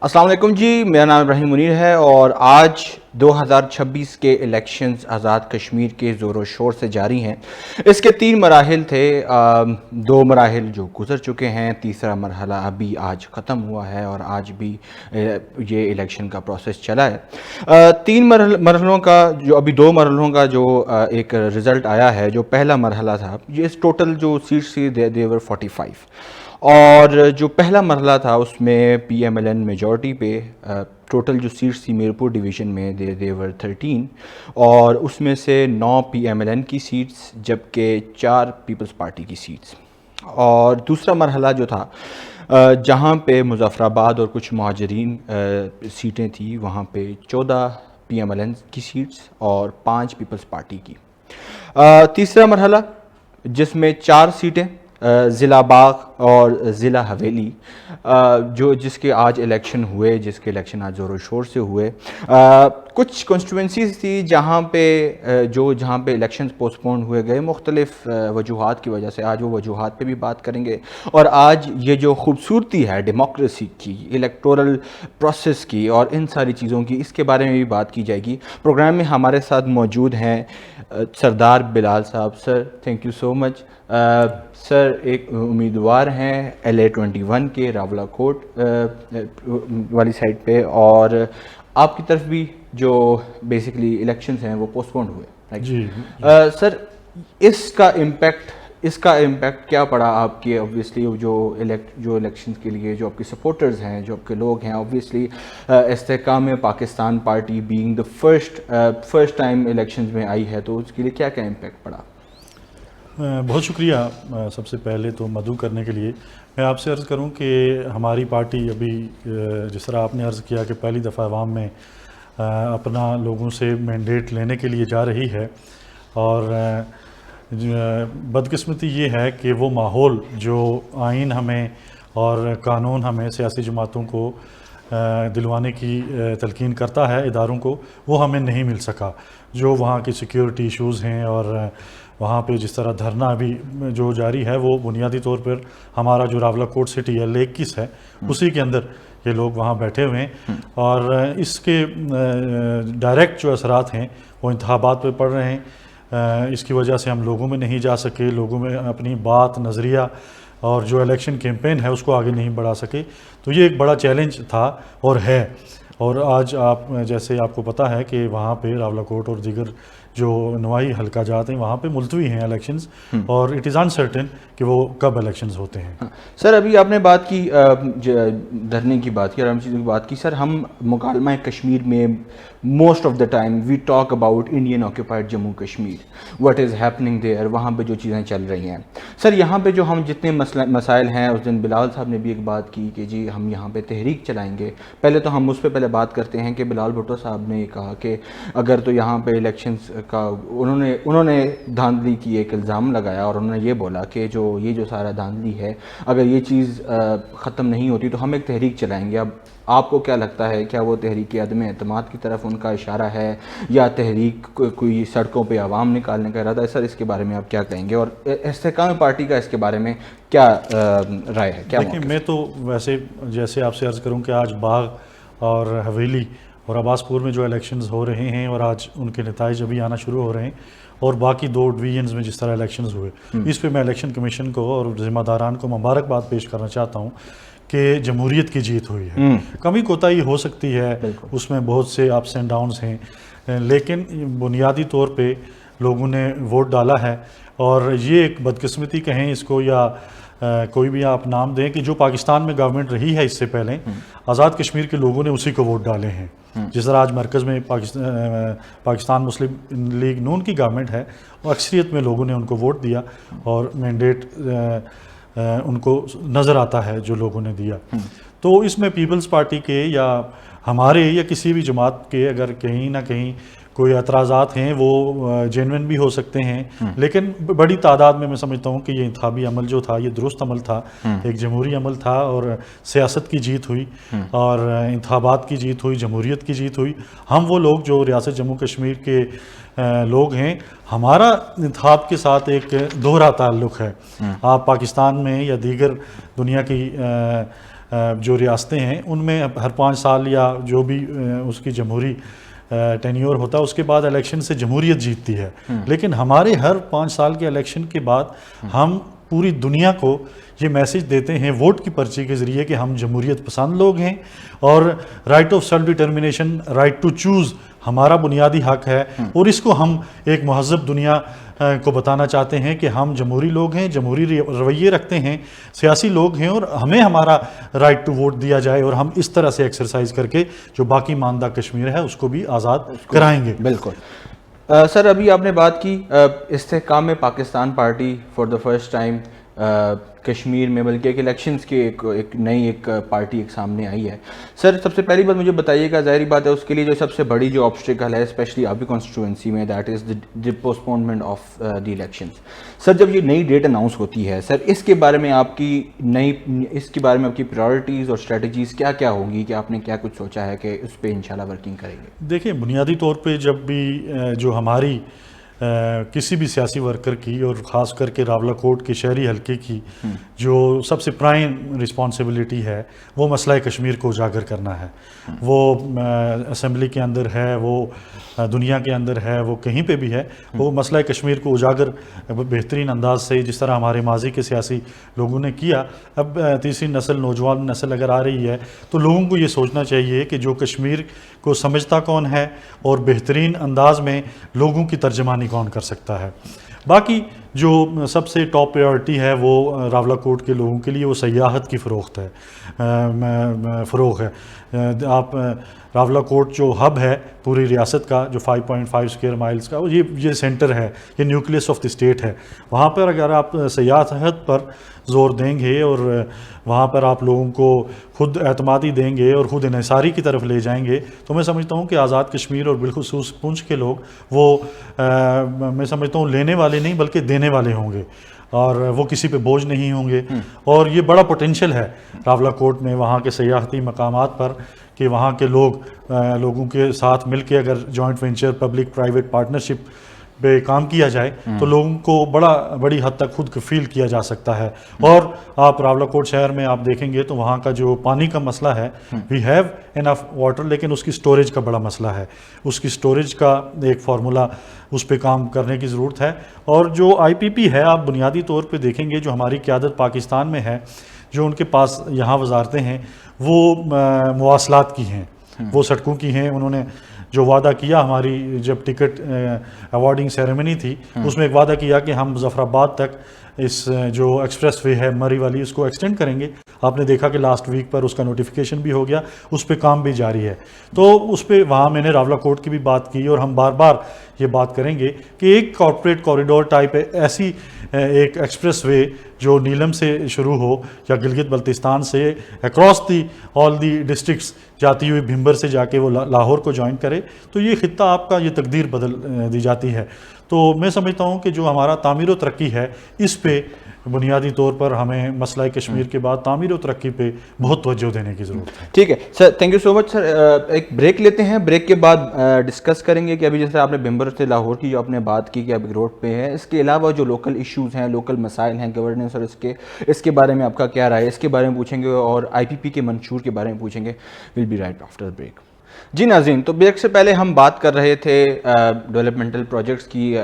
السلام علیکم جی، میرا نام ابراہیم منیر ہے اور آج 2026 کے الیکشنز آزاد کشمیر کے زور و شور سے جاری ہیں۔ اس کے 3 مراحل تھے، 2 مراحل جو گزر چکے ہیں، تیسرا مرحلہ ابھی آج ختم ہوا ہے اور آج بھی یہ الیکشن کا پروسیس چلا ہے۔ 3 مرحلوں کا جو ابھی 2 مرحلوں کا جو ایک رزلٹ آیا ہے، جو پہلا مرحلہ تھا، یہ ٹوٹل جو سیٹس تھی دیور 45 اور جو پہلا مرحلہ تھا اس میں P M L N majority پہ ٹوٹل جو سیٹس تھی میرپور ڈویژن میں دیور 13 اور اس میں سے 9 پی ایم ایل این کی سیٹس جبکہ 4 پیپلز پارٹی کی سیٹس۔ اور دوسرا مرحلہ جو تھا جہاں پہ مظفر آباد اور کچھ مہاجرین سیٹیں تھیں، وہاں پہ 14 پی ایم ایل این کی سیٹس اور 5 پیپلز پارٹی کی۔ تیسرا مرحلہ جس میں 4 سیٹیں ضلع باغ اور ضلع حویلی جس کے آج الیکشن ہوئے، جس کے الیکشن آج زور و شور سے ہوئے۔ کچھ کانسٹیٹوئنسیز تھی جہاں پہ الیکشنز پوسٹ پون ہوئے گئے مختلف وجوہات کی وجہ سے، آج وہ وجوہات پہ بھی بات کریں گے اور آج یہ جو خوبصورتی ہے ڈیموکریسی کی، الیکٹورل پروسیس کی اور ان ساری چیزوں کی، اس کے بارے میں بھی بات کی جائے گی۔ پروگرام میں ہمارے ساتھ موجود ہیں سردار بلال صاحب۔ سر تھینک یو سو مچ۔ سر ایک امیدوار ہیں LA21 کے راولہ کوٹ والی سائڈ پہ، اور آپ کی طرف بھی جو بیسیکلی الیکشنز ہیں وہ پوسٹ پونڈ ہوئے جی۔ سر اس کا امپیکٹ کیا پڑا آپ کے اوبویسلی جو الیکشنز کے لیے جو آپ کے سپورٹرز ہیں، جو آپ کے لوگ ہیں، اوبویسلی استحکام Pakistan party being the first time elections میں آئی ہے، تو اس کے لیے کیا امپیکٹ پڑا؟ بہت شکریہ سب سے پہلے تو مدعو کرنے کے لیے۔ میں آپ سے عرض کروں کہ ہماری پارٹی ابھی جس طرح آپ نے عرض کیا کہ پہلی دفعہ عوام میں اپنا لوگوں سے مینڈیٹ لینے کے لیے جا رہی ہے، اور بدقسمتی یہ ہے کہ وہ ماحول جو آئین ہمیں اور قانون ہمیں سیاسی جماعتوں کو دلوانے کی تلقین کرتا ہے اداروں کو، وہ ہمیں نہیں مل سکا۔ جو وہاں کی سیکیورٹی ایشوز ہیں اور وہاں پہ جس طرح دھرنا ابھی جو جاری ہے، وہ بنیادی طور پر ہمارا جو راولہ کوٹ سٹی LA21 ہے اسی کے اندر یہ لوگ وہاں بیٹھے ہوئے ہیں، اور اس کے ڈائریکٹ جو اثرات ہیں وہ انتخابات پہ پڑ رہے ہیں۔ اس کی وجہ سے ہم لوگوں میں نہیں جا سکے، لوگوں میں اپنی بات، نظریہ اور جو الیکشن کیمپین ہے اس کو آگے نہیں بڑھا سکے۔ تو یہ ایک بڑا چیلنج تھا اور ہے، اور آج جیسے آپ کو پتہ ہے کہ وہاں پہ راولہ کوٹ اور دیگر جو نوائی حلقہ جات ہیں وہاں پہ ملتوی ہیں الیکشنز، اور اٹ از انسرٹن کہ وہ کب الیکشنز ہوتے ہیں۔ سر ابھی آپ نے بات کی دھرنے کی بات کی اور ہم چیزوں کی بات کی۔ سر ہم مکالمہ کشمیر میں most of the time we talk about Indian occupied Jammu Kashmir, what is happening there, وہاں پہ جو چیزیں چل رہی ہیں۔ سر یہاں پہ جو ہم جتنے مسائل ہیں، اس دن بلال صاحب نے بھی ایک بات کی کہ جی ہم یہاں پہ تحریک چلائیں گے۔ پہلے تو ہم اس پہ پہلے بات کرتے ہیں کہ بلال بھٹو صاحب نے یہ کہا کہ اگر تو یہاں پہ الیکشنز کا انہوں نے دھاندلی کی ایک الزام لگایا، اور انہوں نے یہ بولا کہ یہ جو سارا دھاندلی ہے، اگر یہ چیز ختم نہیں ہوتی تو ہم ایک تحریک چلائیں گے۔ اب آپ کو کیا لگتا ہے، کیا وہ تحریک عدم اعتماد کی طرف ان کا اشارہ ہے یا تحریک کوئی سڑکوں پہ عوام نکالنے کا ارادہ ہے؟ سر اس کے بارے میں آپ کیا کہیں گے، اور استحکام پارٹی کا اس کے بارے میں کیا رائے ہے؟ کیا دیکھیں، میں تو ویسے جیسے آپ سے عرض کروں کہ آج باغ اور حویلی اور عباس پور میں جو الیکشنز ہو رہے ہیں اور آج ان کے نتائج ابھی آنا شروع ہو رہے ہیں، اور باقی 2 ڈویژنز میں جس طرح الیکشنز ہوئے، اس پہ میں الیکشن کمیشن کو اور ذمہ داران کو مبارکباد پیش کرنا چاہتا ہوں کہ جمہوریت کی جیت ہوئی ہے۔ کمی کوتاہی ہو سکتی ہے، اس میں بہت سے اپس اینڈ ڈاؤنز ہیں، لیکن بنیادی طور پہ لوگوں نے ووٹ ڈالا ہے، اور یہ ایک بدقسمتی کہیں اس کو یا کوئی بھی آپ نام دیں کہ جو پاکستان میں گورنمنٹ رہی ہے اس سے پہلے، آزاد کشمیر کے لوگوں نے اسی کو ووٹ ڈالے ہیں۔ جس طرح آج مرکز میں پاکستان مسلم لیگ نون کی گورنمنٹ ہے، اور اکثریت میں لوگوں نے ان کو ووٹ دیا اور مینڈیٹ ان کو نظر آتا ہے جو لوگوں نے دیا۔ تو اس میں پیپلز پارٹی کے یا ہمارے یا کسی بھی جماعت کے اگر کہیں نہ کہیں کوئی اعتراضات ہیں، وہ جینوئن بھی ہو سکتے ہیں، لیکن بڑی تعداد میں سمجھتا ہوں کہ یہ انتخابی عمل جو تھا یہ درست عمل تھا، ایک جمہوری عمل تھا، اور سیاست کی جیت ہوئی اور انتخابات کی جیت ہوئی، جمہوریت کی جیت ہوئی۔ ہم وہ لوگ جو ریاست جموں کشمیر کے لوگ ہیں، ہمارا انتخاب کے ساتھ ایک دوہرا تعلق ہے۔ آپ پاکستان میں یا دیگر دنیا کی جو ریاستیں ہیں ان میں ہر 5 سال یا جو بھی اس کی جمہوری ٹینیور ہوتا ہے اس کے بعد الیکشن سے جمہوریت جیتتی ہے، لیکن ہمارے ہر 5 سال کے الیکشن کے بعد ہم پوری دنیا کو یہ میسج دیتے ہیں ووٹ کی پرچی کے ذریعے کہ ہم جمہوریت پسند لوگ ہیں اور right of self determination, right to choose ہمارا بنیادی حق ہے، اور اس کو ہم ایک مہذب دنیا کو بتانا چاہتے ہیں کہ ہم جمہوری لوگ ہیں، جمہوری رویے رکھتے ہیں، سیاسی لوگ ہیں، اور ہمیں ہمارا رائٹ ٹو ووٹ دیا جائے، اور ہم اس طرح سے ایکسرسائز کر کے جو باقی ماندہ کشمیر ہے اس کو بھی آزاد کرائیں گے۔ بالکل سر، ابھی آپ نے بات کی استحکام Pakistan party for the first time Kashmir میں، بلکہ ایک الیکشنز کی ایک نئی پارٹی سامنے آئی ہے۔ سر سب سے پہلی بات مجھے بتائیے گا، ظاہری بات ہے اس کے لیے جو سب سے بڑی جو آبسٹیکل ہے اسپیشلی آپ کی کانسٹیٹوئنسی میں، that is the postponement of the elections. Sir جب یہ نئی ڈیٹ اناؤنس ہوتی ہے، سر اس کے بارے میں آپ کی آپ کی پرائورٹیز اور اسٹریٹجیز کیا کیا ہوں گی، کہ آپ نے کیا کچھ سوچا ہے کہ اس پہ انشاءاللہ ورکنگ کریں گے؟ دیکھیں، بنیادی طور پہ جب بھی جو ہماری کسی بھی سیاسی ورکر کی اور خاص کر کے راولہ کوٹ کے شہری حلقے کی جو سب سے پرائم رسپانسبلٹی ہے وہ مسئلہ کشمیر کو اجاگر کرنا ہے، وہ اسمبلی کے اندر ہے، وہ دنیا کے اندر ہے، وہ کہیں پہ بھی ہے، وہ مسئلہ کشمیر کو اجاگر بہترین انداز سے جس طرح ہمارے ماضی کے سیاسی لوگوں نے کیا، اب تیسری نسل، نوجوان نسل اگر آ رہی ہے تو لوگوں کو یہ سوچنا چاہیے کہ جو کشمیر کو سمجھتا کون ہے اور بہترین انداز میں لوگوں کی ترجمانی کون کر سکتا ہے۔ باقی جو سب سے ٹاپ پریورٹی ہے وہ راولہ کوٹ کے لوگوں کے لیے وہ سیاحت کی فروغ ہے۔ آپ راولہ کوٹ جو ہب ہے پوری ریاست کا، جو 5.5 اسکوائر مائلز کا، یہ سینٹر ہے، یہ نیوکلیس آف دی اسٹیٹ ہے۔ وہاں پر اگر آپ سیاحت پر زور دیں گے اور وہاں پر آپ لوگوں کو خود اعتمادی دیں گے اور خود انحصاری کی طرف لے جائیں گے، تو میں سمجھتا ہوں کہ آزاد کشمیر اور بالخصوص پونچھ کے لوگ وہ میں سمجھتا ہوں لینے والے نہیں بلکہ دینے والے ہوں گے، اور وہ کسی پہ بوجھ نہیں ہوں گے۔ اور یہ بڑا پوٹینشیل ہے راولہ کوٹ میں وہاں کے سیاحتی مقامات پر، کہ وہاں کے لوگوں کے ساتھ مل کے اگر joint venture public private partnership پہ کام کیا جائے تو لوگوں کو بڑی حد تک خود کفیل کیا جا سکتا ہے۔ اور آپ راولہ کوٹ شہر میں آپ دیکھیں گے تو وہاں کا جو پانی کا مسئلہ ہے، وی ہیو انف واٹر، لیکن اس کی سٹوریج کا بڑا مسئلہ ہے، اس کی سٹوریج کا ایک فارمولا اس پہ کام کرنے کی ضرورت ہے۔ اور جو آئی پی پی ہے، آپ بنیادی طور پہ دیکھیں گے جو ہماری قیادت پاکستان میں ہے، جو ان کے پاس یہاں وزارتیں ہیں وہ مواصلات کی ہیں، وہ سڑکوں کی ہیں۔ انہوں نے جو وعدہ کیا، ہماری جب ٹکٹ ایوارڈنگ سیریمنی تھی اس میں ایک وعدہ کیا کہ ہم مظفر آباد تک اس جو ایکسپریس وے ہے مری والی اس کو ایکسٹینڈ کریں گے۔ آپ نے دیکھا کہ لاسٹ ویک پر اس کا نوٹیفیکیشن بھی ہو گیا، اس پہ کام بھی جاری ہے۔ تو اس پہ وہاں میں نے راولہ کوٹ کی بھی بات کی، اور ہم بار بار یہ بات کریں گے کہ ایک کارپوریٹ کوریڈور ٹائپ ایسی ایک ایکسپریس وے جو نیلم سے شروع ہو یا گلگت بلتستان سے across the all the districts جاتی ہوئی بھمبر سے جا کے وہ لاہور کو جوائن کرے، تو یہ خطہ آپ کا یہ تقدیر بدل دی جاتی ہے۔ تو میں سمجھتا ہوں کہ جو ہمارا تعمیر و ترقی ہے، اس پہ بنیادی طور پر ہمیں مسئلہ کشمیر کے بعد تعمیر و ترقی پہ بہت توجہ دینے کی ضرورت ہے۔ ٹھیک ہے سر، تھینک یو سو مچ سر۔ ایک بریک لیتے ہیں، بریک کے بعد ڈسکس کریں گے کہ ابھی جیسے آپ نے بھمبر سے لاہور کی جو آپ نے بات کی کہ اب روڈ پہ ہے، اس کے علاوہ جو لوکل ایشوز ہیں، لوکل مسائل ہیں گورننس اور اس کے بارے میں آپ کا کیا رائے ہے، اس کے بارے میں پوچھیں گے، اور آئی پی پی کے منشور کے بارے میں پوچھیں گے۔ Will be right after break. جی ناظرین، تو بریک سے پہلے ہم بات کر رہے تھے ڈیولپمنٹل پروجیکٹس کی۔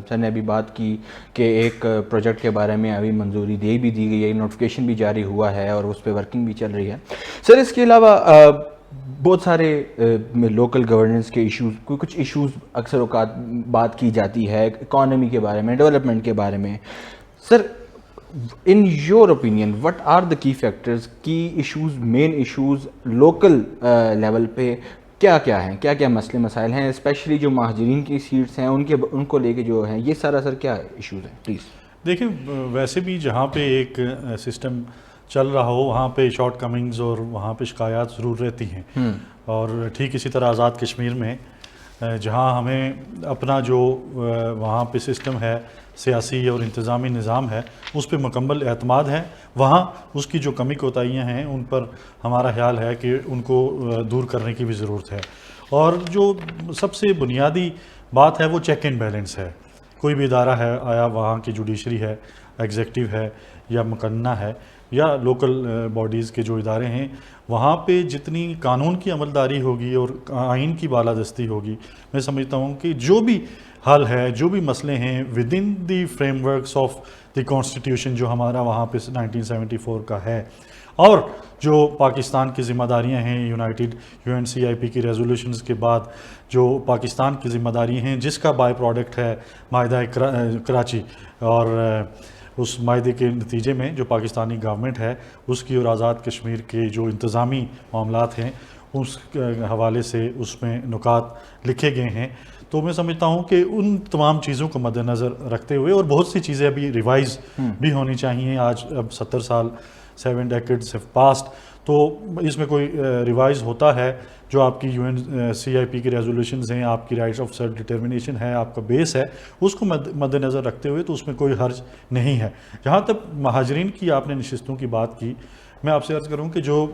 سر نے ابھی بات کی کہ ایک پروجیکٹ کے بارے میں ابھی منظوری بھی دی گئی ہے، نوٹیفیکیشن بھی جاری ہوا ہے اور اس پہ ورکنگ بھی چل رہی ہے۔ سر اس کے علاوہ بہت سارے لوکل گورننس کے ایشوز، کچھ ایشوز اکثر اوقات بات کی جاتی ہے اکانومی کے بارے میں، ڈیولپمنٹ کے بارے میں۔ سر in your opinion what are the key factors، کی ایشوز، مین ایشوز لوکل لیول پہ کیا کیا ہیں، کیا کیا مسئلے مسائل ہیں، اسپیشلی جو مہاجرین کی سیٹس ہیں ان کو لے کے جو ہیں، یہ سارا سر کیا ایشوز ہیں پلیز؟ دیکھیں، ویسے بھی جہاں پہ ایک سسٹم چل رہا ہو وہاں پہ شارٹ کمنگز اور وہاں پہ شکایات ضرور رہتی ہیں، اور ٹھیک اسی طرح آزاد کشمیر میں جہاں ہمیں اپنا جو وہاں پہ سسٹم ہے، سیاسی اور انتظامی نظام ہے، اس پہ مکمل اعتماد ہے، وہاں اس کی جو کمی کوتاہیاں ہیں ان پر ہمارا خیال ہے کہ ان کو دور کرنے کی بھی ضرورت ہے۔ اور جو سب سے بنیادی بات ہے وہ چیک اینڈ بیلنس ہے۔ کوئی بھی ادارہ ہے، آیا وہاں کی جوڈیشری ہے، ایگزیکٹو ہے یا مقننہ ہے، یا لوکل باڈیز کے جو ادارے ہیں وہاں پہ جتنی قانون کی عملداری ہوگی اور آئین کی بالادستی ہوگی، میں سمجھتا ہوں کہ جو بھی حل ہے، جو بھی مسئلے ہیں with in the frame works of the constitution جو ہمارا وہاں پہ 1974 کا ہے، اور جو پاکستان کی ذمہ داریاں ہیں UNCIP کی ریزولوشنز کے بعد جو پاکستان کی ذمہ داری ہیں، جس کا بائی پروڈکٹ ہے معاہدہ کراچی، اور اس معاہدے کے نتیجے میں جو پاکستانی گورنمنٹ ہے اس کی اور آزاد کشمیر کے جو انتظامی معاملات ہیں اس حوالے سے اس میں نکات لکھے گئے ہیں، تو میں سمجھتا ہوں کہ ان تمام چیزوں کو مد نظر رکھتے ہوئے، اور بہت سی چیزیں ابھی ریوائز بھی ہونی چاہیے، آج اب 70 سال 7 decades have passed، تو اس میں کوئی ریوائز ہوتا ہے جو آپ کی UNCIP کی ریزولوشنز ہیں، آپ کی رائٹس آف سیلف ڈٹرمنیشن ہے، آپ کا بیس ہے، اس کو مد نظر رکھتے ہوئے تو اس میں کوئی حرج نہیں ہے۔ جہاں تک مہاجرین کی آپ نے نشستوں کی بات کی، میں آپ سے عرض کروں کہ جو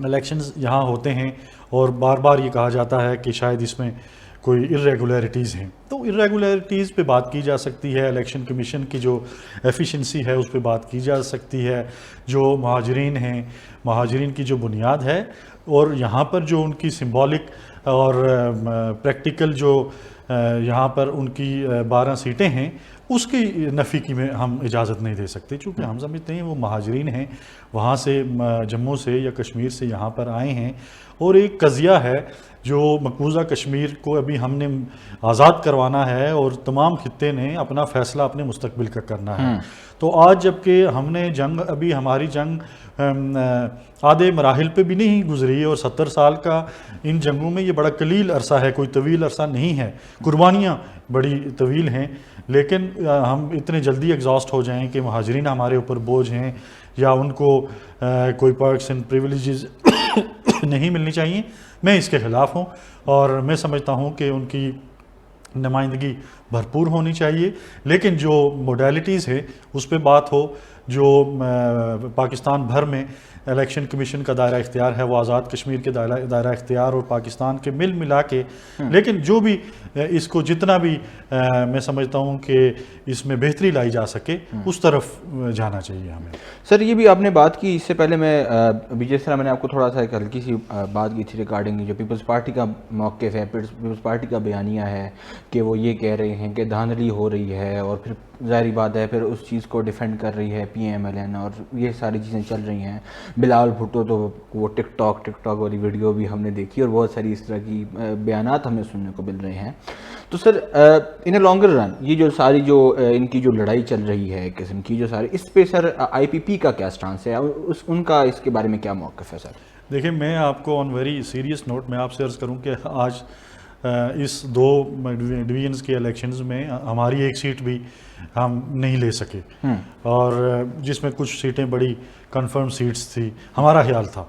الیکشنز یہاں ہوتے ہیں اور بار بار یہ کہا جاتا ہے کہ شاید اس میں کوئی ارریگولیرٹیز ہیں، تو ارریگولیرٹیز پہ بات کی جا سکتی ہے، الیکشن کمیشن کی جو ایفیشنسی ہے اس پہ بات کی جا سکتی ہے، جو مہاجرین ہیں، مہاجرین کی جو بنیاد ہے، اور یہاں پر جو ان کی سمبولک اور پریکٹیکل جو یہاں پر ان کی 12 سیٹیں ہیں، اس کی نفی کی میں ہم اجازت نہیں دے سکتے، چونکہ ہم سمجھتے ہیں وہ مہاجرین ہیں، وہاں سے جموں سے یا کشمیر سے یہاں پر آئے ہیں، اور ایک قضیہ ہے جو مقبوضہ کشمیر کو ابھی ہم نے آزاد کروانا ہے، اور تمام خطے نے اپنا فیصلہ اپنے مستقبل کا کرنا ہے۔ تو آج جب کہ ہم نے جنگ، ابھی ہماری جنگ آدھے مراحل پہ بھی نہیں گزری، اور 70 سال کا ان جنگوں میں یہ بڑا قلیل عرصہ ہے، کوئی طویل عرصہ نہیں ہے، قربانیاں بڑی طویل ہیں، لیکن ہم اتنے جلدی ایگزاسٹ ہو جائیں کہ مہاجرین ہمارے اوپر بوجھ ہیں یا ان کو کوئی پرکس اینڈ پریویلیجز نہیں ملنی چاہیے، میں اس کے خلاف ہوں، اور میں سمجھتا ہوں کہ ان کی نمائندگی بھرپور ہونی چاہیے، لیکن جو موڈیلٹیز ہے اس پہ بات ہو، جو پاکستان بھر میں الیکشن کمیشن کا دائرہ اختیار ہے وہ آزاد کشمیر کے دائرہ اختیار اور پاکستان کے ملا کے، لیکن جو بھی اس کو جتنا بھی میں سمجھتا ہوں کہ اس میں بہتری لائی جا سکے اس طرف جانا چاہیے ہمیں۔ سر یہ بھی آپ نے بات کی، اس سے پہلے میں ابھی جس طرح میں نے آپ کو تھوڑا سا ایک ہلکی سی بات کی تھی ریگارڈنگ جو پیپلز پارٹی کا موقف ہے، پیپلز پارٹی کا بیانیہ ہے کہ وہ یہ کہہ رہے ہیں کہ دھاندلی ہو رہی ہے، اور پھر ظاہری بات ہے پھر اس چیز کو ڈیفینڈ کر رہی ہے PMLN، اور یہ ساری چیزیں چل رہی ہیں۔ بلاول بھٹو تو وہ ٹک ٹاک والی ویڈیو بھی ہم نے دیکھی، اور بہت ساری اس طرح کی بیانات ہمیں سننے کو مل رہے ہیں۔ تو سر ان اے لانگر رن یہ جو ساری جو ان کی جو لڑائی چل رہی ہے قسم کی جو ساری، اس پہ سر IPP کا کیا سٹانس ہے، ان کا اس کے بارے میں کیا موقف ہے سر؟ دیکھیں، میں آپ کو آن ویری سیریس نوٹ میں آپ سے عرض کروں کہ آج اس 2 ڈویژنز کے الیکشنز میں ہماری ایک سیٹ بھی ہم نہیں لے سکے، اور جس میں کچھ سیٹیں بڑی کنفرم سیٹس تھی ہمارا خیال تھا،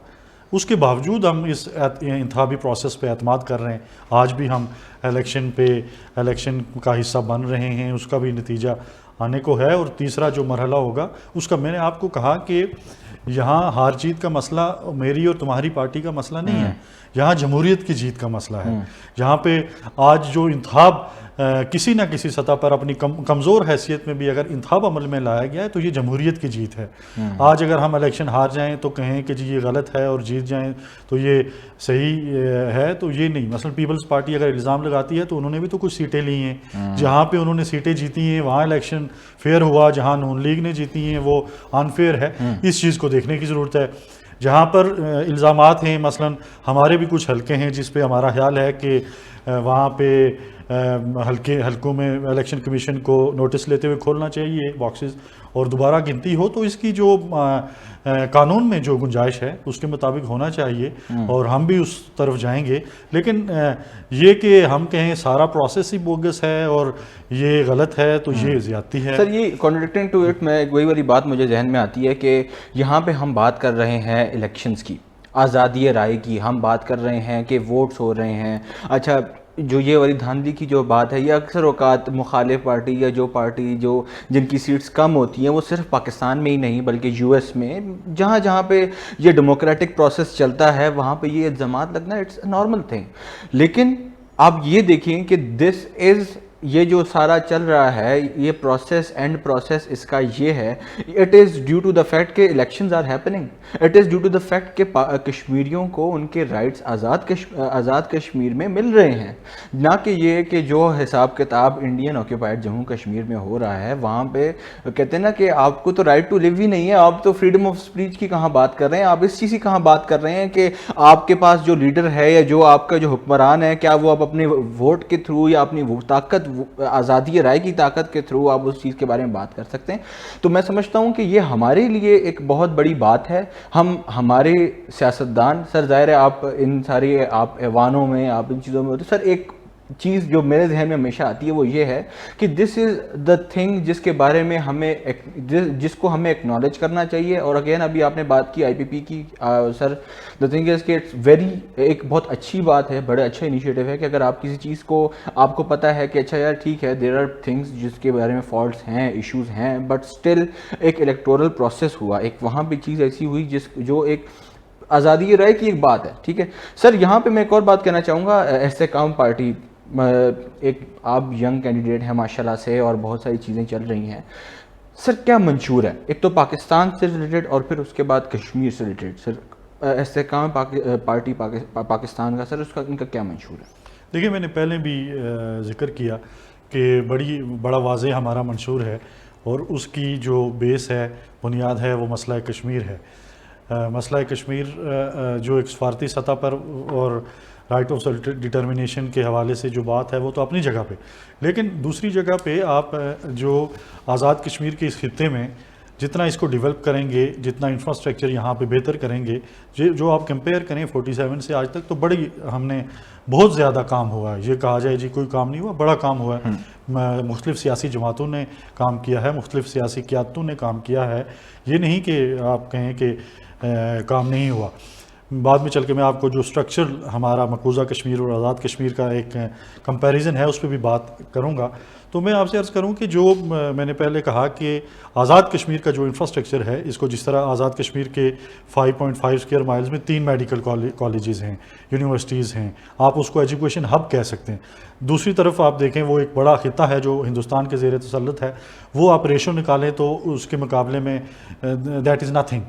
اس کے باوجود ہم اس انتخابی پروسیس پہ اعتماد کر رہے ہیں۔ آج بھی ہم الیکشن کا حصہ بن رہے ہیں، اس کا بھی نتیجہ آنے کو ہے، اور تیسرا جو مرحلہ ہوگا اس کا، میں نے آپ کو کہا کہ یہاں ہار جیت کا مسئلہ میری اور تمہاری پارٹی کا مسئلہ نہیں ہے، یہاں جمہوریت کی جیت کا مسئلہ ہے، جہاں پہ آج جو انتخاب کسی نہ کسی سطح پر اپنی کمزور حیثیت میں بھی اگر انتخاب عمل میں لایا گیا ہے تو یہ جمہوریت کی جیت ہے۔ آج اگر ہم الیکشن ہار جائیں تو کہیں کہ جی یہ غلط ہے، اور جیت جائیں تو یہ صحیح ہے، تو یہ نہیں۔ مثلا پیپلز پارٹی اگر الزام لگاتی ہے تو انہوں نے بھی تو کچھ سیٹیں لی ہیں، جہاں پہ انہوں نے سیٹیں جیتی ہیں وہاں الیکشن فیئر ہوا، جہاں نون لیگ نے جیتی ہیں وہ انفیئر ہے، اس چیز کو دیکھنے کی ضرورت ہے۔ جہاں پر الزامات ہیں، مثلا ہمارے بھی کچھ حلقے ہیں جس پہ ہمارا خیال ہے کہ وہاں پہ حلقوں میں الیکشن کمیشن کو نوٹس لیتے ہوئے کھولنا چاہیے باکسز، اور دوبارہ گنتی ہو تو اس کی جو قانون میں جو گنجائش ہے اس کے مطابق ہونا چاہیے، اور ہم بھی اس طرف جائیں گے۔ لیکن یہ کہ ہم کہیں سارا پروسیس ہی بوگس ہے اور یہ غلط ہے تو یہ زیادتی ہے۔ سر یہ کنٹریڈکٹنگ ٹو اٹ، میں وہی والی بات مجھے ذہن میں آتی ہے کہ یہاں پہ ہم بات کر رہے ہیں الیکشنز کی، آزادی رائے کی، ہم بات کر رہے ہیں کہ ووٹس ہو رہے ہیں، اچھا جو یہ والی دھاندلی کی جو بات ہے، یہ اکثر اوقات مخالف پارٹی یا جو پارٹی جن کی سیٹس کم ہوتی ہیں وہ صرف پاکستان میں ہی نہیں بلکہ US میں جہاں جہاں پہ یہ ڈیموکریٹک پروسیس چلتا ہے وہاں پہ یہ الزامات لگنا اٹس اے نارمل تھنگ۔ لیکن آپ یہ دیکھیں کہ دس از یہ جو سارا چل رہا ہے یہ پروسیس اینڈ پروسیس اس کا یہ ہے, it is due to the fact کہ elections are happening, it is due to the fact کہ کشمیریوں کو ان کے رائٹس آزاد کشمیر میں مل رہے ہیں, نہ کہ یہ کہ جو حساب کتاب انڈین آکوپائڈ جموں کشمیر میں ہو رہا ہے وہاں پہ کہتے ہیں نا کہ آپ کو تو رائٹ ٹو لیو ہی نہیں ہے, آپ تو فریڈم آف اسپیچ کی کہاں بات کر رہے ہیں, آپ اس چیز کی کہاں بات کر رہے ہیں کہ آپ کے پاس جو لیڈر ہے یا جو آپ کا جو حکمران ہے کیا وہ آپ اپنے ووٹ کے تھرو یا اپنی طاقت آزادی رائے کی طاقت کے تھرو آپ اس چیز کے بارے میں بات کر سکتے ہیں. تو میں سمجھتا ہوں کہ یہ ہمارے لیے ایک بہت بڑی بات ہے. ہمارے سیاستدان سر ظاہر ہے آپ ان ساری آپ ایوانوں میں آپ ان چیزوں میں ہوتے, سر ایک چیز جو میرے ذہن میں ہمیشہ آتی ہے وہ یہ ہے کہ دس از دا تھنگ جس کے بارے میں ہمیں جس کو ہمیں ایکنالج کرنا چاہیے. اور اگین ابھی آپ نے بات کی IPP کی, سر دا تھنگ از کہ اٹس ویری ایک بہت اچھی بات ہے, بڑا اچھا انیشیٹو ہے کہ اگر آپ کسی چیز کو آپ کو پتہ ہے کہ اچھا یار ٹھیک ہے دیر آر تھنگس جس کے بارے میں فالٹس ہیں ایشوز ہیں بٹ اسٹل ایک الیکٹورل پروسیس ہوا, ایک وہاں پہ چیز ایسی ہوئی جو ایک آزادی رائے کی ایک بات ہے. ٹھیک ہے سر, یہاں پہ میں ایک اور بات کہنا چاہوں گا. استحکام پارٹی ایک آپ ینگ کینڈیڈیٹ ہیں ماشاءاللہ سے اور بہت ساری چیزیں چل رہی ہیں, سر کیا منشور ہے ایک تو پاکستان سے ریلیٹڈ اور پھر اس کے بعد کشمیر سے ریلیٹڈ, سر استحکام پارٹی پاکستان کا سر اس کا ان کا کیا منشور ہے؟ دیکھیے میں نے پہلے بھی ذکر کیا کہ بڑا واضح ہمارا منشور ہے اور اس کی جو بیس ہے بنیاد ہے وہ مسئلہ کشمیر ہے. مسئلہ کشمیر جو ایک سفارتی سطح پر اور رائٹ آف سیلف ڈٹرمنیشن کے حوالے سے جو بات ہے وہ تو اپنی جگہ پہ, لیکن دوسری جگہ پہ آپ جو آزاد کشمیر کے اس خطے میں جتنا اس کو ڈیولپ کریں گے, جتنا انفراسٹرکچر یہاں پہ بہتر کریں گے, جو آپ کمپیئر کریں 47 سے آج تک تو بڑی ہم نے بہت زیادہ کام ہوا ہے. یہ کہا جائے جی کوئی کام نہیں ہوا, بڑا کام ہوا ہے. مختلف سیاسی جماعتوں نے کام کیا ہے, مختلف سیاسی قیادتوں نے کام کیا ہے. یہ نہیں کہ آپ کہیں کہ کام نہیں ہوا. بعد میں چل کے میں آپ کو جو سٹرکچر ہمارا مقبوضہ کشمیر اور آزاد کشمیر کا ایک کمپیریزن ہے اس پہ بھی بات کروں گا. تو میں آپ سے عرض کروں کہ جو میں نے پہلے کہا کہ آزاد کشمیر کا جو انفراسٹرکچر ہے اس کو جس طرح آزاد کشمیر کے 5.5 اسکوائر مائلز میں 3 میڈیکل کالجز ہیں, یونیورسٹیز ہیں, آپ اس کو ایجوکیشن ہب کہہ سکتے ہیں. دوسری طرف آپ دیکھیں وہ ایک بڑا خطہ ہے جو ہندوستان کے زیر تسلط ہے, وہ آپ ریشو نکالیں تو اس کے مقابلے میں دیٹ از نتھنگ.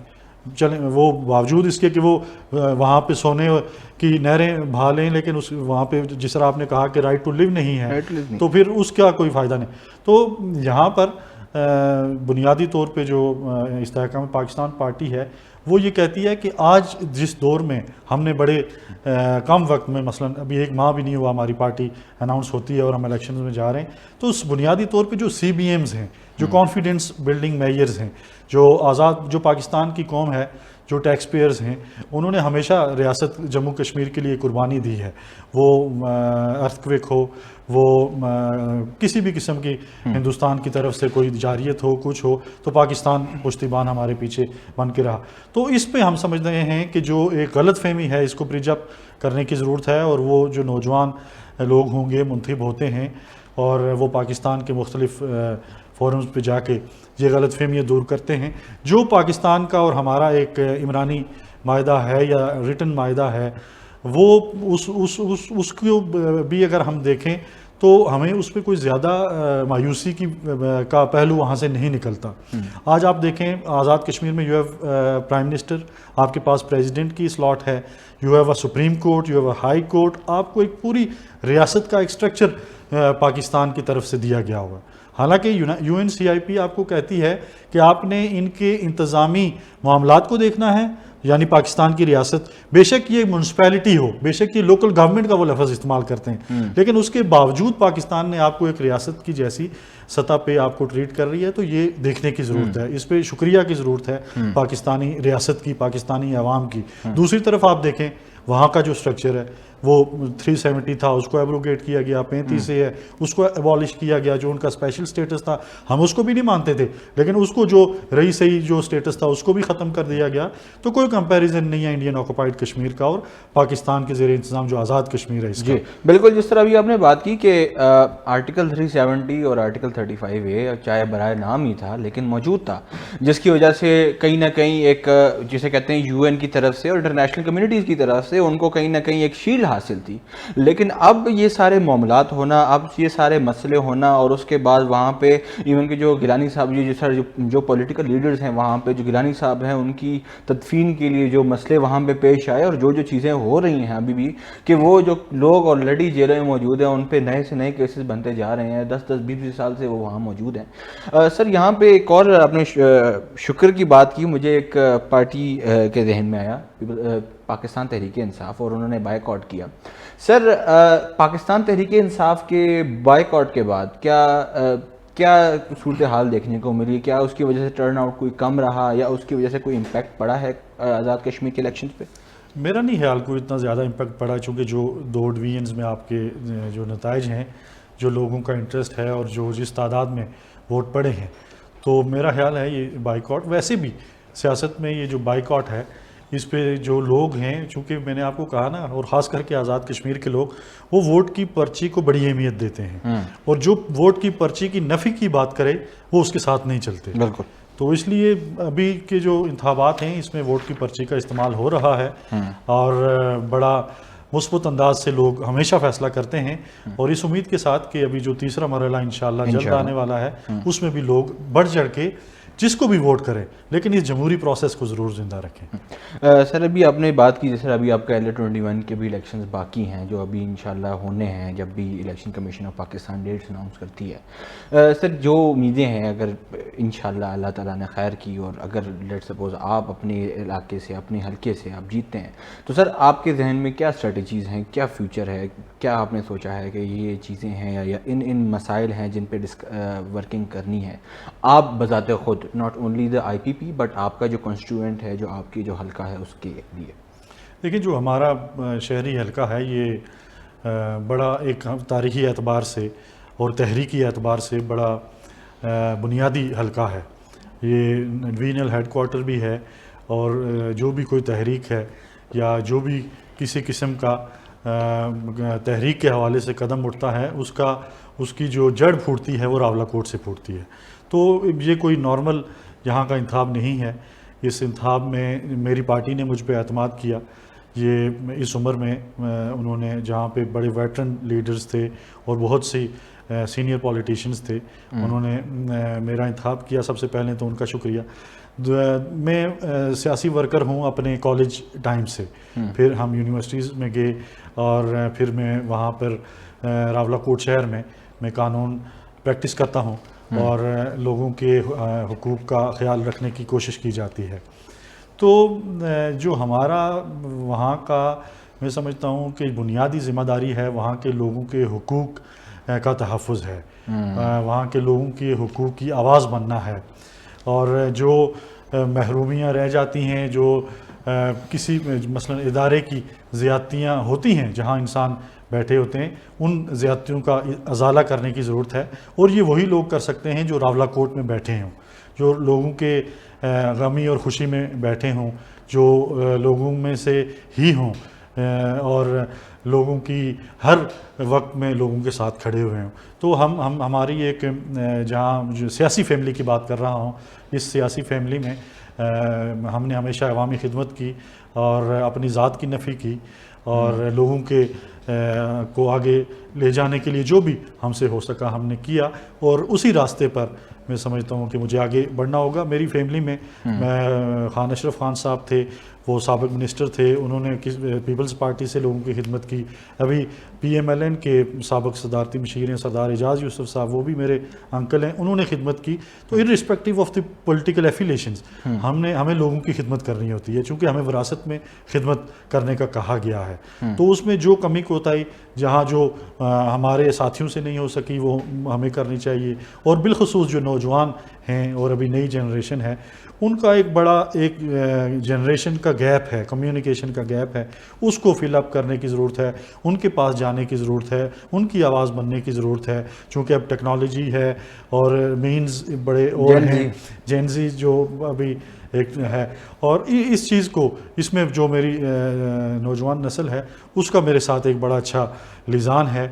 چلیں وہ باوجود اس کے کہ وہ وہاں پہ سونے کی نہریں بہا لیں لیکن وہاں پہ جس طرح آپ نے کہا کہ رائٹ ٹو لیو نہیں ہے تو پھر اس کا کوئی فائدہ نہیں. تو یہاں پر بنیادی طور پہ جو استحکام پاکستان پارٹی ہے وہ یہ کہتی ہے کہ آج جس دور میں ہم نے بڑے کم وقت میں مثلا ابھی 1 ماہ بھی نہیں ہوا ہماری پارٹی اناؤنس ہوتی ہے اور ہم الیکشنز میں جا رہے ہیں, تو اس بنیادی طور پہ جو CBMs ہیں, جو کانفیڈنس بلڈنگ میئرز ہیں, جو پاکستان کی قوم ہے, جو ٹیکس پیئرز ہیں, انہوں نے ہمیشہ ریاست جموں کشمیر کے لیے قربانی دی ہے. وہ ارتھ ہو, وہ کسی بھی قسم کی ہندوستان کی طرف سے کوئی جاریت ہو, کچھ ہو, تو پاکستان پشتیبان ہمارے پیچھے بن کے رہا. تو اس پہ ہم سمجھ رہے ہیں کہ جو ایک غلط فہمی ہے اس کو برج اپ کرنے کی ضرورت ہے, اور وہ جو نوجوان لوگ ہوں گے منتخب ہوتے ہیں اور وہ پاکستان کے مختلف فورمز پہ جا کے یہ غلط فہمیاں دور کرتے ہیں. جو پاکستان کا اور ہمارا ایک عمرانی معاہدہ ہے یا ریٹن معاہدہ ہے وہ اس کو بھی اگر ہم دیکھیں تو ہمیں اس پہ کوئی زیادہ مایوسی کا پہلو وہاں سے نہیں نکلتا. آج آپ دیکھیں آزاد کشمیر میں یو ہیو پرائم منسٹر, آپ کے پاس پریزیڈنٹ کی سلاٹ ہے, you have a supreme court, you have a high court, آپ کو ایک پوری ریاست کا ایک اسٹرکچر پاکستان کی طرف سے دیا گیا ہوا. حالانکہ UNCIP آپ کو کہتی ہے کہ آپ نے ان کے انتظامی معاملات کو دیکھنا ہے, یعنی پاکستان کی ریاست, بے شک یہ میونسپیلٹی ہو, بے شک یہ لوکل گورنمنٹ کا وہ لفظ استعمال کرتے ہیں, لیکن اس کے باوجود پاکستان نے آپ کو ایک ریاست کی جیسی سطح پہ آپ کو ٹریٹ کر رہی ہے. تو یہ دیکھنے کی ضرورت ہے, اس پہ شکریہ کی ضرورت ہے پاکستانی ریاست کی, پاکستانی عوام کی. دوسری طرف آپ دیکھیں وہاں کا جو سٹرکچر ہے وہ 370 تھا, اس کو ایبروگیٹ کیا گیا, 35 سے ہے, اس کو ایبالش کیا گیا. جو ان کا اسپیشل سٹیٹس تھا ہم اس کو بھی نہیں مانتے تھے, لیکن اس کو جو رہی صحیح جو سٹیٹس تھا اس کو بھی ختم کر دیا گیا. تو کوئی کمپیریزن نہیں ہے انڈین آکوپائڈ کشمیر کا اور پاکستان کے زیر انتظام جو آزاد کشمیر ہے اس کا. جی بالکل، جس طرح ابھی آپ نے بات کی کہ آرٹیکل 370 اور آرٹیکل 35A چاہے برائے نام ہی تھا لیکن موجود تھا، جس کی وجہ سے کہیں نہ کہیں ایک جسے کہتے ہیں UN کی طرف سے اور انٹرنیشنل کمیونٹیز کی طرف سے ان کو کہیں نہ کہیں ایک شیلڈ حاصل تھی. لیکن اب یہ سارے معاملات ہونا، اب یہ سارے مسئلے ہونا، اور اس کے بعد وہاں پہ ایون کہ جو گیلانی صاحب جو پولیٹیکل لیڈرز ہیں وہاں پہ، جو گیلانی صاحب ہیں، ان کی تدفین کے لیے جو مسئلے وہاں پہ پیش آئے اور جو چیزیں ہو رہی ہیں ابھی بھی، کہ وہ جو لوگ آلریڈی جیلوں میں موجود ہیں ان پہ نئے سے نئے کیسز بنتے جا رہے ہیں، 10-20 سال سے وہ وہاں موجود ہیں. سر یہاں پہ ایک اور آپ نے شکر کی بات کی، مجھے ایک پارٹی کے ذہن میں آیا، پاکستان تحریک انصاف، اور انہوں نے بائیکاٹ کیا. سر پاکستان تحریک انصاف کے بائیکاٹ کے بعد کیا صورتحال دیکھنے کو ملی؟ کیا اس کی وجہ سے ٹرن آؤٹ کوئی کم رہا یا اس کی وجہ سے کوئی امپیکٹ پڑا ہے آزاد کشمیر کے الیکشنز پہ؟ میرا نہیں خیال کوئی اتنا زیادہ امپیکٹ پڑا، چونکہ جو 2 ڈویژنز میں آپ کے جو نتائج ہیں، جو لوگوں کا انٹرسٹ ہے اور جو جس تعداد میں ووٹ پڑے ہیں، تو میرا خیال ہے یہ بائیکاٹ، ویسے بھی سیاست میں یہ جو بائیکاٹ ہے اس پہ جو لوگ ہیں، چونکہ میں نے آپ کو کہا نا، اور خاص کر کے آزاد کشمیر کے لوگ، وہ ووٹ کی پرچی کو بڑی اہمیت دیتے ہیں، اور جو ووٹ کی پرچی کی نفی کی بات کرے وہ اس کے ساتھ نہیں چلتے. بالکل. تو اس لیے ابھی کے جو انتخابات ہیں اس میں ووٹ کی پرچی کا استعمال ہو رہا ہے، اور بڑا مثبت انداز سے لوگ ہمیشہ فیصلہ کرتے ہیں، اور اس امید کے ساتھ کہ ابھی جو تیسرا مرحلہ انشاءاللہ جلد آنے والا ہے اس میں بھی لوگ بڑھ چڑھ کے جس کو بھی ووٹ کریں، لیکن اس جمہوری پروسیس کو ضرور زندہ رکھیں. سر ابھی آپ نے بات کی جیسے ابھی آپ کا LA21 کے بھی الیکشنز باقی ہیں جو ابھی انشاءاللہ ہونے ہیں جب بھی election commission of Pakistan dates announce کرتی ہے. سر جو امیدیں ہیں، اگر انشاءاللہ اللہ تعالیٰ نے خیر کی اور اگر لیٹ سپوز آپ اپنے علاقے سے، اپنے حلقے سے آپ جیتتے ہیں، تو سر آپ کے ذہن میں کیا اسٹریٹجیز ہیں، کیا فیوچر ہے، کیا آپ نے سوچا ہے کہ یہ چیزیں ہیں یا ان مسائل ہیں جن پہ ورکنگ کرنی ہے آپ بذات خود، not only the IPP but آپ کا جو کانسٹیٹوئنٹ ہے، جو آپ کی جو حلقہ ہے اس کے لیے؟ دیکھیں، جو ہمارا شہری حلقہ ہے یہ بڑا ایک تاریخی اعتبار سے اور تحریکی اعتبار سے بڑا بنیادی حلقہ ہے. یہ ڈویژنل ہیڈ کوارٹر بھی ہے، اور جو بھی کوئی تحریک ہے یا جو بھی کسی قسم کا تحریک کے حوالے سے قدم اٹھتا ہے اس کی جو جڑ پھوٹتی ہے وہ راولاکوٹ سے پھوٹتی ہے. تو یہ کوئی نارمل یہاں کا انتخاب نہیں ہے. اس انتخاب میں میری پارٹی نے مجھ پہ اعتماد کیا. یہ اس عمر میں انہوں نے، جہاں پہ بڑے ویٹرن لیڈرز تھے اور بہت سی سینئر پولیٹیشینز تھے، انہوں نے میرا انتخاب کیا. سب سے پہلے تو ان کا شکریہ. میں سیاسی ورکر ہوں اپنے کالج ٹائم سے، پھر ہم یونیورسٹیز میں گئے، اور پھر میں وہاں پر راولاکوٹ شہر میں قانون پریکٹس کرتا ہوں، اور لوگوں کے حقوق کا خیال رکھنے کی کوشش کی جاتی ہے. تو جو ہمارا وہاں کا، میں سمجھتا ہوں کہ بنیادی ذمہ داری ہے وہاں کے لوگوں کے حقوق کا تحفظ ہے، وہاں کے لوگوں کے حقوق کی آواز بننا ہے. اور جو محرومیاں رہ جاتی ہیں، جو کسی مثلا ادارے کی زیادتیاں ہوتی ہیں جہاں انسان بیٹھے ہوتے ہیں، ان زیادتیوں کا ازالہ کرنے کی ضرورت ہے. اور یہ وہی لوگ کر سکتے ہیں جو راولاکوٹ میں بیٹھے ہوں، جو لوگوں کے غمی اور خوشی میں بیٹھے ہوں، جو لوگوں میں سے ہی ہوں، اور لوگوں کی ہر وقت میں لوگوں کے ساتھ کھڑے ہوئے ہوں. تو ہماری ایک، جہاں جو سیاسی فیملی کی بات کر رہا ہوں، اس سیاسی فیملی میں ہم نے ہمیشہ عوامی خدمت کی اور اپنی ذات کی نفی کی، اور لوگوں کے کو آگے لے جانے کے لیے جو بھی ہم سے ہو سکا ہم نے کیا. اور اسی راستے پر میں سمجھتا ہوں کہ مجھے آگے بڑھنا ہوگا. میری فیملی میں خان اشرف خان صاحب تھے، وہ سابق منسٹر تھے، انہوں نے پیپلز پارٹی سے لوگوں کی خدمت کی. ابھی PMLN کے سابق صدارتی مشیر ہیں سردار اعجاز یوسف صاحب، وہ بھی میرے انکل ہیں، انہوں نے خدمت کی. تو irrespective آف دی پولیٹیکل ایفیلیشنز ہمیں لوگوں کی خدمت کرنی ہوتی ہے، چونکہ ہمیں وراثت میں خدمت کرنے کا کہا گیا ہے. تو اس میں جو کمی کوتاہی جہاں جو ہمارے ساتھیوں سے نہیں ہو سکی وہ ہمیں کرنی چاہیے. اور بالخصوص جو نوجوان ہیں اور ابھی نئی جنریشن ہے، ان کا ایک بڑا ایک جنریشن کا گیپ ہے، کمیونیکیشن کا گیپ ہے، اس کو فل اپ کرنے کی ضرورت ہے، ان کے پاس جانے کی ضرورت ہے، ان کی آواز بننے کی ضرورت ہے، چونکہ اب ٹیکنالوجی ہے اور مینز بڑے اور ہیں، جین زی جو ابھی ایک ہے، اور اس چیز کو اس میں جو میری نوجوان نسل ہے اس کا میرے ساتھ ایک بڑا اچھا لزان ہے،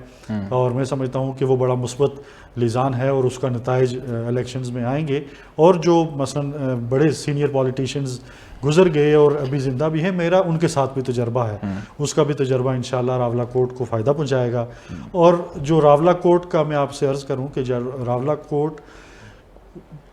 اور میں سمجھتا ہوں کہ وہ بڑا مثبت لزان ہے اور اس کا نتائج الیکشنز میں آئیں گے، اور جو مثلا بڑے سینئر پولیٹیشینز گزر گئے اور ابھی زندہ بھی ہیں، میرا ان کے ساتھ بھی تجربہ ہے، اس کا بھی تجربہ انشاءاللہ راولہ کوٹ کو فائدہ پہنچائے گا۔ اور جو راولہ کوٹ کا میں آپ سے عرض کروں کہ راولہ کوٹ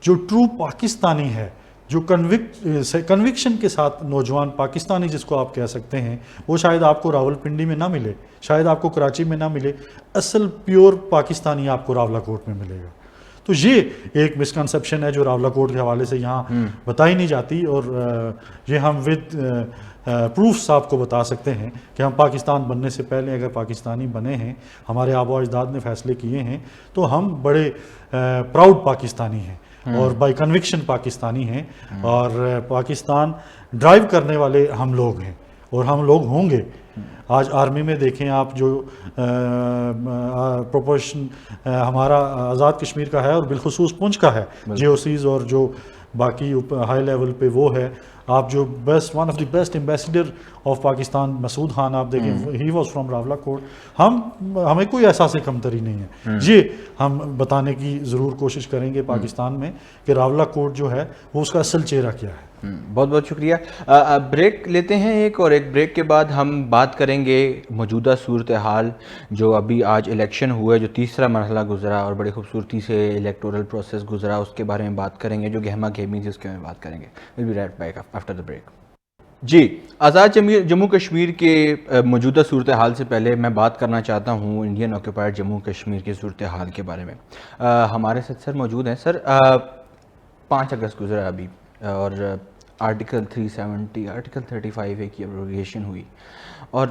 جو ٹرو پاکستانی ہے، جو کنوکشن کے ساتھ نوجوان پاکستانی جس کو آپ کہہ سکتے ہیں، وہ شاید آپ کو راول پنڈی میں نہ ملے، شاید آپ کو کراچی میں نہ ملے، اصل پیور پاکستانی آپ کو راولہ کوٹ میں ملے گا۔ تو یہ ایک مسکنسیپشن ہے جو راولہ کوٹ کے حوالے سے یہاں بتائی نہیں جاتی، اور یہ ہم ود پروفس آپ کو بتا سکتے ہیں کہ ہم پاکستان بننے سے پہلے اگر پاکستانی بنے ہیں، ہمارے آباء و اجداد نے فیصلے کیے ہیں، تو ہم بڑے پراؤڈ پاکستانی ہیں اور بائی کنوکشن پاکستانی ہیں، اور پاکستان ڈرائیو کرنے والے ہم لوگ ہیں اور ہم لوگ ہوں گے۔ آج آرمی میں دیکھیں آپ، جو پروپورشن ہمارا آزاد کشمیر کا ہے اور بالخصوص پونچھ کا ہے، جی او سیز اور جو باقی ہائی لیول پہ وہ ہے، آپ جو one of the best ambassador of Pakistan Masood Khan آپ دیکھیں، ہی واز فرام راولہ کوٹ۔ ہمیں کوئی احساس کمتری نہیں ہے، یہ ہم بتانے کی ضرور کوشش کریں گے پاکستان میں کہ راولہ کوٹ جو ہے وہ اس کا اصل چہرہ کیا ہے۔ بہت بہت شکریہ۔ بریک لیتے ہیں ایک، اور ایک بریک کے بعد ہم بات کریں گے موجودہ صورتحال جو ابھی آج الیکشن ہوا ہے، جو تیسرا مرحلہ گزرا اور بڑی خوبصورتی سے الیکٹورل پروسیس گزرا، اس کے بارے میں بات کریں گے، جو گہما گہمی تھی اس کے بارے میں بات کریں گے۔ we'll be right back after the break۔ جی، آزاد جموں کشمیر کے موجودہ صورتحال سے پہلے میں بات کرنا چاہتا ہوں انڈین آکوپائڈ جموں کشمیر کی صورتحال کے بارے میں۔ ہمارے ساتھ سر موجود ہیں۔ سر، 5 اگست گزرا ابھی، اور آرٹیکل 370 آرٹیکل 35 کی ایبروگیشن ہوئی، اور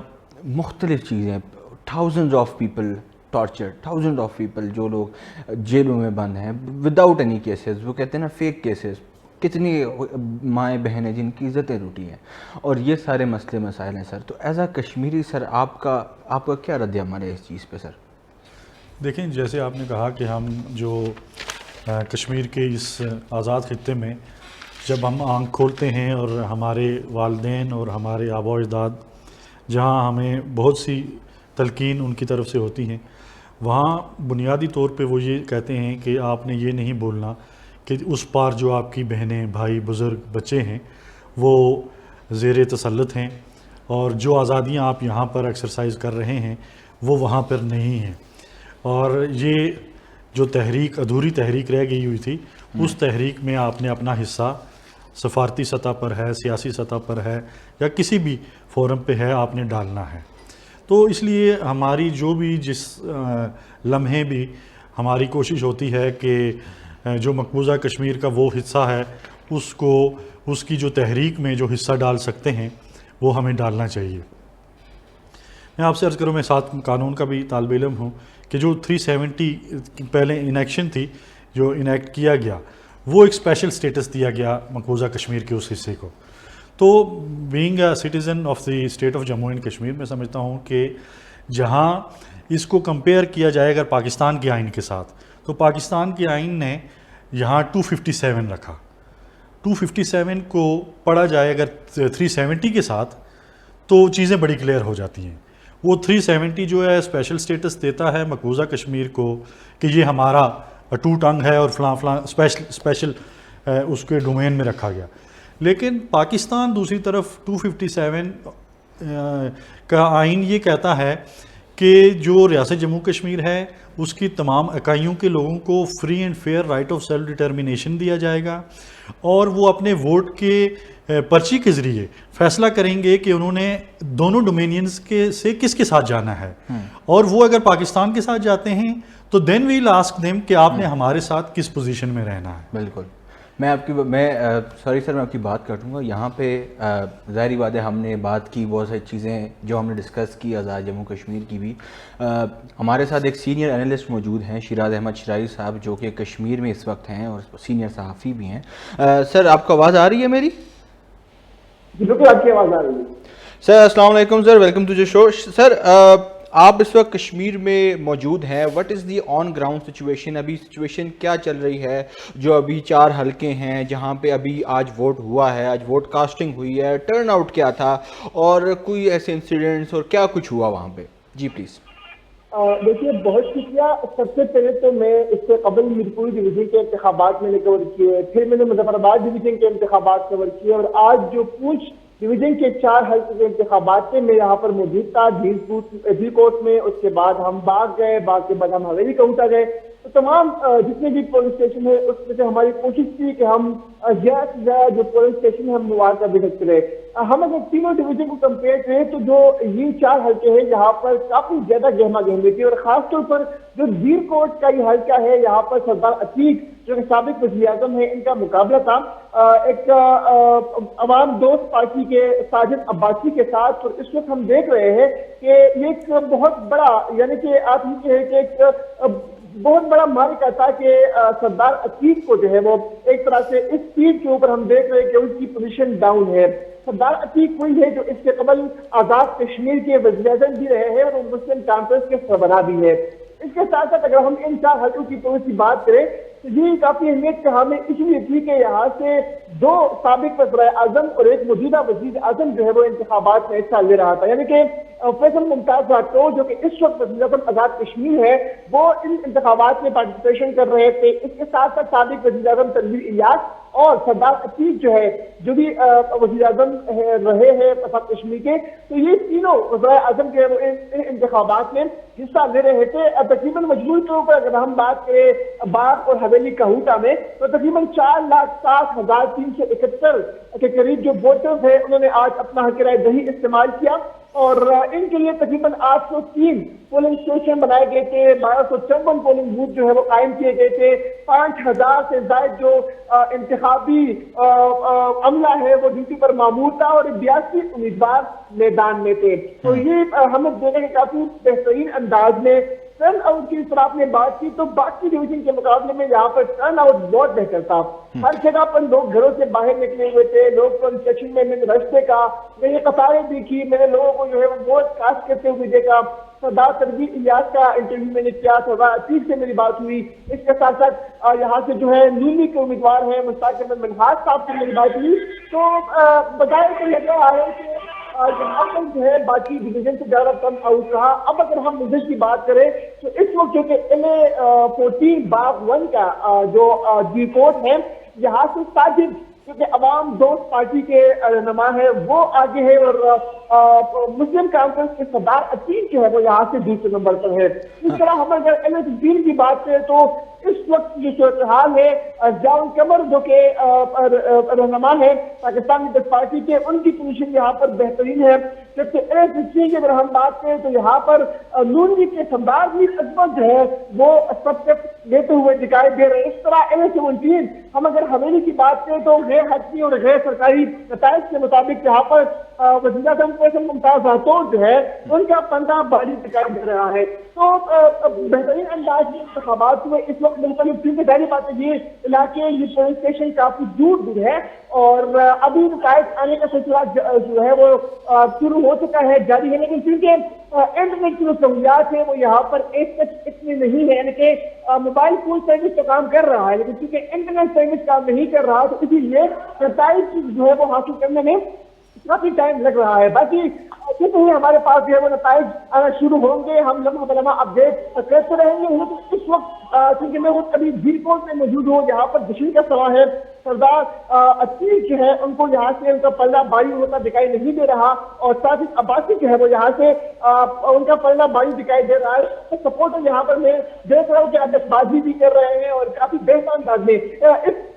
مختلف چیزیں، thousands of people tortured, thousand of people جو لوگ جیلوں میں بند ہیں وداؤٹ اینی کیسز، وہ کہتے ہیں نا فیک کیسز، کتنی مائیں بہنیں جن کی عزتیں روٹی ہیں، اور یہ سارے مسئلے مسائل ہیں۔ سر، تو ایز اے کشمیری سر آپ کا کیا رد عمل ہے اس چیز پہ؟ سر دیکھیں، جیسے آپ نے کہا کہ ہم جو کشمیر کے اس آزاد خطے میں جب ہم آنکھ کھولتے ہیں، اور ہمارے والدین اور ہمارے آباء و اجداد جہاں ہمیں بہت سی تلقین ان کی طرف سے ہوتی ہیں، وہاں بنیادی طور پہ وہ یہ کہتے ہیں کہ آپ نے یہ نہیں بولنا کہ اس پار جو آپ کی بہنیں، بھائی، بزرگ، بچے ہیں وہ زیر تسلط ہیں، اور جو آزادیاں آپ یہاں پر ایکسرسائز کر رہے ہیں وہ وہاں پر نہیں ہیں۔ اور یہ جو تحریک ادھوری تحریک رہ گئی ہوئی تھی، اس تحریک میں آپ نے اپنا حصہ سفارتی سطح پر ہے، سیاسی سطح پر ہے، یا کسی بھی فورم پہ ہے، آپ نے ڈالنا ہے۔ تو اس لیے ہماری جو بھی جس لمحے بھی ہماری کوشش ہوتی ہے کہ جو مقبوضہ کشمیر کا وہ حصہ ہے اس کو، اس کی جو تحریک میں جو حصہ ڈال سکتے ہیں وہ ہمیں ڈالنا چاہیے۔ میں آپ سے عرض کروں، میں ساتھ قانون کا بھی طالب علم ہوں، کہ جو 370 پہلے انیکشن تھی، جو انیکٹ کیا گیا، وہ ایک اسپیشل سٹیٹس دیا گیا مقبوضہ کشمیر کے اس حصے کو۔ تو being a citizen of the state of Jammu and Kashmir, میں سمجھتا ہوں کہ جہاں اس کو کمپیئر کیا جائے اگر پاکستان کے آئین کے ساتھ، تو پاکستان کے آئین نے یہاں 257 رکھا۔ 257 کو پڑھا جائے اگر 370 کے ساتھ تو چیزیں بڑی کلیئر ہو جاتی ہیں۔ وہ 370 جو ہے اسپیشل سٹیٹس دیتا ہے مقبوضہ کشمیر کو کہ یہ ہمارا ٹو ٹنگ ہے اور فلاں فلاں اسپیشل اس کے ڈومین میں رکھا گیا۔ لیکن پاکستان دوسری طرف 257 کا آئین یہ کہتا ہے کہ جو ریاست جموں کشمیر ہے اس کی تمام اکائیوں کے لوگوں کو free and fair right of self determination دیا جائے گا، اور وہ اپنے ووٹ کے پرچی کے ذریعے فیصلہ کریں گے کہ انہوں نے دونوں ڈومینینز سے کس کے ساتھ جانا ہے، اور وہ اگر پاکستان کے ساتھ جاتے ہیں تو دین ویل آسک دیم کہ آپ نے ہمارے ساتھ کس پوزیشن میں رہنا ہے۔ بالکل، سوری سر، میں آپ کی بات کر دوں گا یہاں پہ. ظاہری بات ہے ہم نے بات کی بہت ساری چیزیں جو ہم نے ڈسکس کی آزاد جموں کشمیر کی بھی. ہمارے ساتھ ایک سینئر انالسٹ موجود ہیں شیراز احمد شراری صاحب، جو کہ کشمیر میں اس وقت ہیں اور سینئر صحافی بھی ہیں. سر آپ کو آواز آ رہی ہے میری؟ جی بالکل آپ کی آواز آ رہی ہے. سر السلام علیکم سر، ویلکم ٹو دی شو. سر آپ اس وقت کشمیر میں موجود ہیں. What is the on ground situation? ابھی سچویشن کیا چل رہی ہے؟ جو ابھی 4 حلقے ہیں جہاں پہ ابھی آج ووٹ ہوا ہے، آج ووٹ کاسٹنگ ہوئی ہے، ٹرن آؤٹ کیا تھا اور کوئی ایسے انسیڈنٹس اور کیا کچھ ہوا وہاں پہ؟ جی پلیز. دیکھیے بہت شکریہ. سب سے پہلے تو میں اس سے قبل میرپور ڈویژن کے انتخابات میں نے کور کیے، پھر میں نے مظفر آباد ڈویژن کے انتخابات کور کیے، اور آج جو پونچھ ڈویژن کے 4 حلقے کے انتخابات تھے میں یہاں پر موجود تھا ڈھیل کوٹ میں. اس کے بعد ہم باغ گئے، باغ کے بعد ہم حویلی کوٹا گئے. تو تمام جتنے بھی پولنگ اسٹیشن ہے اس میں سے ہماری کوشش تھی کہ ہم زیادہ سے زیادہ جو پولنگ اسٹیشن ہے ہم موازنہ بھی کرتے رہے. ہم اگر تینوں ڈویژن کو کمپیئر کریں تو جو یہ 4 حلقے ہیں یہاں پر کافی زیادہ گہما گہمی تھی، اور خاص طور پر جو ڈھیل کوٹ کا یہ حلقہ ہے یہاں پر سردار عتیق جو کہ سابق وزیر اعظم ہے ان کا مقابلہ تھا ایک عوام دوست پارٹی کے ساجد عباسی کے ساتھ. اور اس وقت ہم دیکھ رہے ہیں کہ یہ ایک بہت بڑا، یعنی کہ آپ یہ کہیں کہ ایک بہت بڑا معرکہ تھا کہ سردار عتیق کو جو ہے وہ ایک طرح سے اس سیٹ کے اوپر ہم دیکھ رہے ہیں کہ ان کی پوزیشن ڈاؤن ہے. سردار عتیق وہی ہے جو اس سے قبل آزاد کشمیر کے وزیر اعظم بھی رہے ہیں اور مسلم کانفرنس کے سربراہ بھی ہے. اس کے ساتھ ساتھ اگر ہم ان 4 حلقوں کی تھوڑی سی بات کریں تو یہ کافی اہمیت کا حامل اس لیے تھی کہ یہاں سے 2 سابق وزراء اعظم اور ایک موجودہ وزیر اعظم جو ہے وہ انتخابات میں حصہ لے رہا تھا. یعنی کہ فیصل ممتاز راٹھور جو کہ اس وقت وزیر اعظم آزاد کشمیر ہے وہ ان انتخابات میں پارٹیسپیشن کر رہے تھے. اس کے ساتھ ساتھ سابق وزیر اعظم تنویر الیاس اور سردار عتیق جو ہے جو بھی وزیر اعظم رہے ہیں آزاد کشمیر کے، تو یہ تینوں وزراء اعظم جو ہے وہ ان انتخابات میں حصہ لے رہے تھے. تقریباً مجموعی طور پر اگر ہم بات کریں باغ اور حویلی کہوٹا میں تو تقریباً 4,60,371 کے قریب جو ووٹرز ہیں انہوں نے آج اپنا حق رائے دہی استعمال کیا، اور ان کے لیے تقریباً 803 پولنگ اسٹیشن بنائے گئے تھے، 1254 پولنگ بوتھ جو ہے وہ قائم کیے گئے تھے، 5000 سے زائد جو انتخابی عملہ ہے وہ ڈیوٹی پر معمور تھا، اور 82 امیدوار میدان میں تھے. تو یہ ہمیں دیکھیں کہ کافی بہترین انداز میں ٹرن آؤٹ کی طرح آپ نے بات کی تو باقی ڈویژن کے مقابلے میں یہاں پر ٹرن آؤٹ بہت بہتر تھا. ہر جگہ پر لوگ گھروں سے باہر نکلے ہوئے تھے، لوگ کنسٹرکشن میں نے رستے کا میں نے قطاریں دیکھی، میں نے لوگوں کو جو ہے وہ بہت کاسٹ کرتے ہوئے دیکھا. سردار تنویر الیاس کا انٹرویو میں نے کیا، سردار عتیق سے میری بات ہوئی. اس کے ساتھ ساتھ یہاں سے جو ہے نونی کے امیدوار ہیں مشتاق احمد منہاج صاحب سے میری بات ہوئی. تو بظاہر تو لگ رہا ہے کہ یہاں پر جو ہے باقی ڈویژن سے زیادہ کم آؤٹ رہا. اب اگر ہم مزید کی بات کریں تو اس وقت جو کہ LA14 باغ 1 کا جو ڈی کوٹ ہے یہاں سے ساجد کیونکہ عوام دوست پارٹی کے رہنما ہے وہ آگے ہے، اور مسلم کانفرنس کے سردار عتیق جو ہے وہ یہاں سے دوسرے نمبر پر ہے. اس طرح ہم اگر LA15 کی بات کریں تو اس وقت یہ صورتحال ہے جاون قمر جو کہ رہنما ہے پاکستان پیپلز پارٹی کے، ان کی پوزیشن یہاں پر بہترین ہے. جبکہ LA16 کی اگر ہم بات کریں تو یہاں پر نون لیگ کے سردار میر اکبر جو ہے وہ سب سے لیتے ہوئے دکھائی دے رہے ہیں. اس طرح LA17 ہم اگر حویلی کی بات کریں تو غیر حقیقی اور غیر سرکاری نتائج کے مطابق یہاں پر وزیر اعظم فیصل ممتاز راٹھور جو ہے ان کا پنجہ بھاری دکھائی دے رہا ہے. تو بہترین انداز میں انتخابات میں اس وقت مختلف چیزیں ظاہری بات ہے یہ علاقے یہ پولیس اسٹیشن کافی دور دور ہے، اور ابھی نتائج آنے کا سلسلہ جو ہے وہ شروع ہو چکا ہے، جاری ہے. لیکن کیونکہ انٹرنیٹ کی جو سہولیات ہیں وہ یہاں پر ایک اتنی نہیں ہے، یعنی کہ موبائل فون سروس تو کام کر رہا ہے لیکن کیونکہ انٹرنیٹ سروس کام نہیں کر رہا تو اسی لیے نتائج جو ہے وہ حاصل کرنے میں کافی ٹائم لگ رہا ہے. باقی جتنے ہی ہمارے پاس جو ہے وہ نتائج آنا شروع ہوں گے ہم لمحہ بلمحہ اپڈیٹ کرتے رہیں گے. لیکن اس وقت کیونکہ میں ابھی ڈھیل کوٹ میں موجود ہوں جہاں پر جشن کا سوا ہے، سردار عتیق جو ہے ان کو یہاں سے ان کا پلڑا باری ہوتا دکھائی نہیں دے رہا، اور ساجد عباسی جو ہے وہ یہاں سے ان کا پلڑا باری دکھائی دے رہا ہے. سپورٹر یہاں پر میں دیکھ رہا ہوں کہ آتش بازی بھی کر رہے ہیں اور کافی بہتر انداز میں.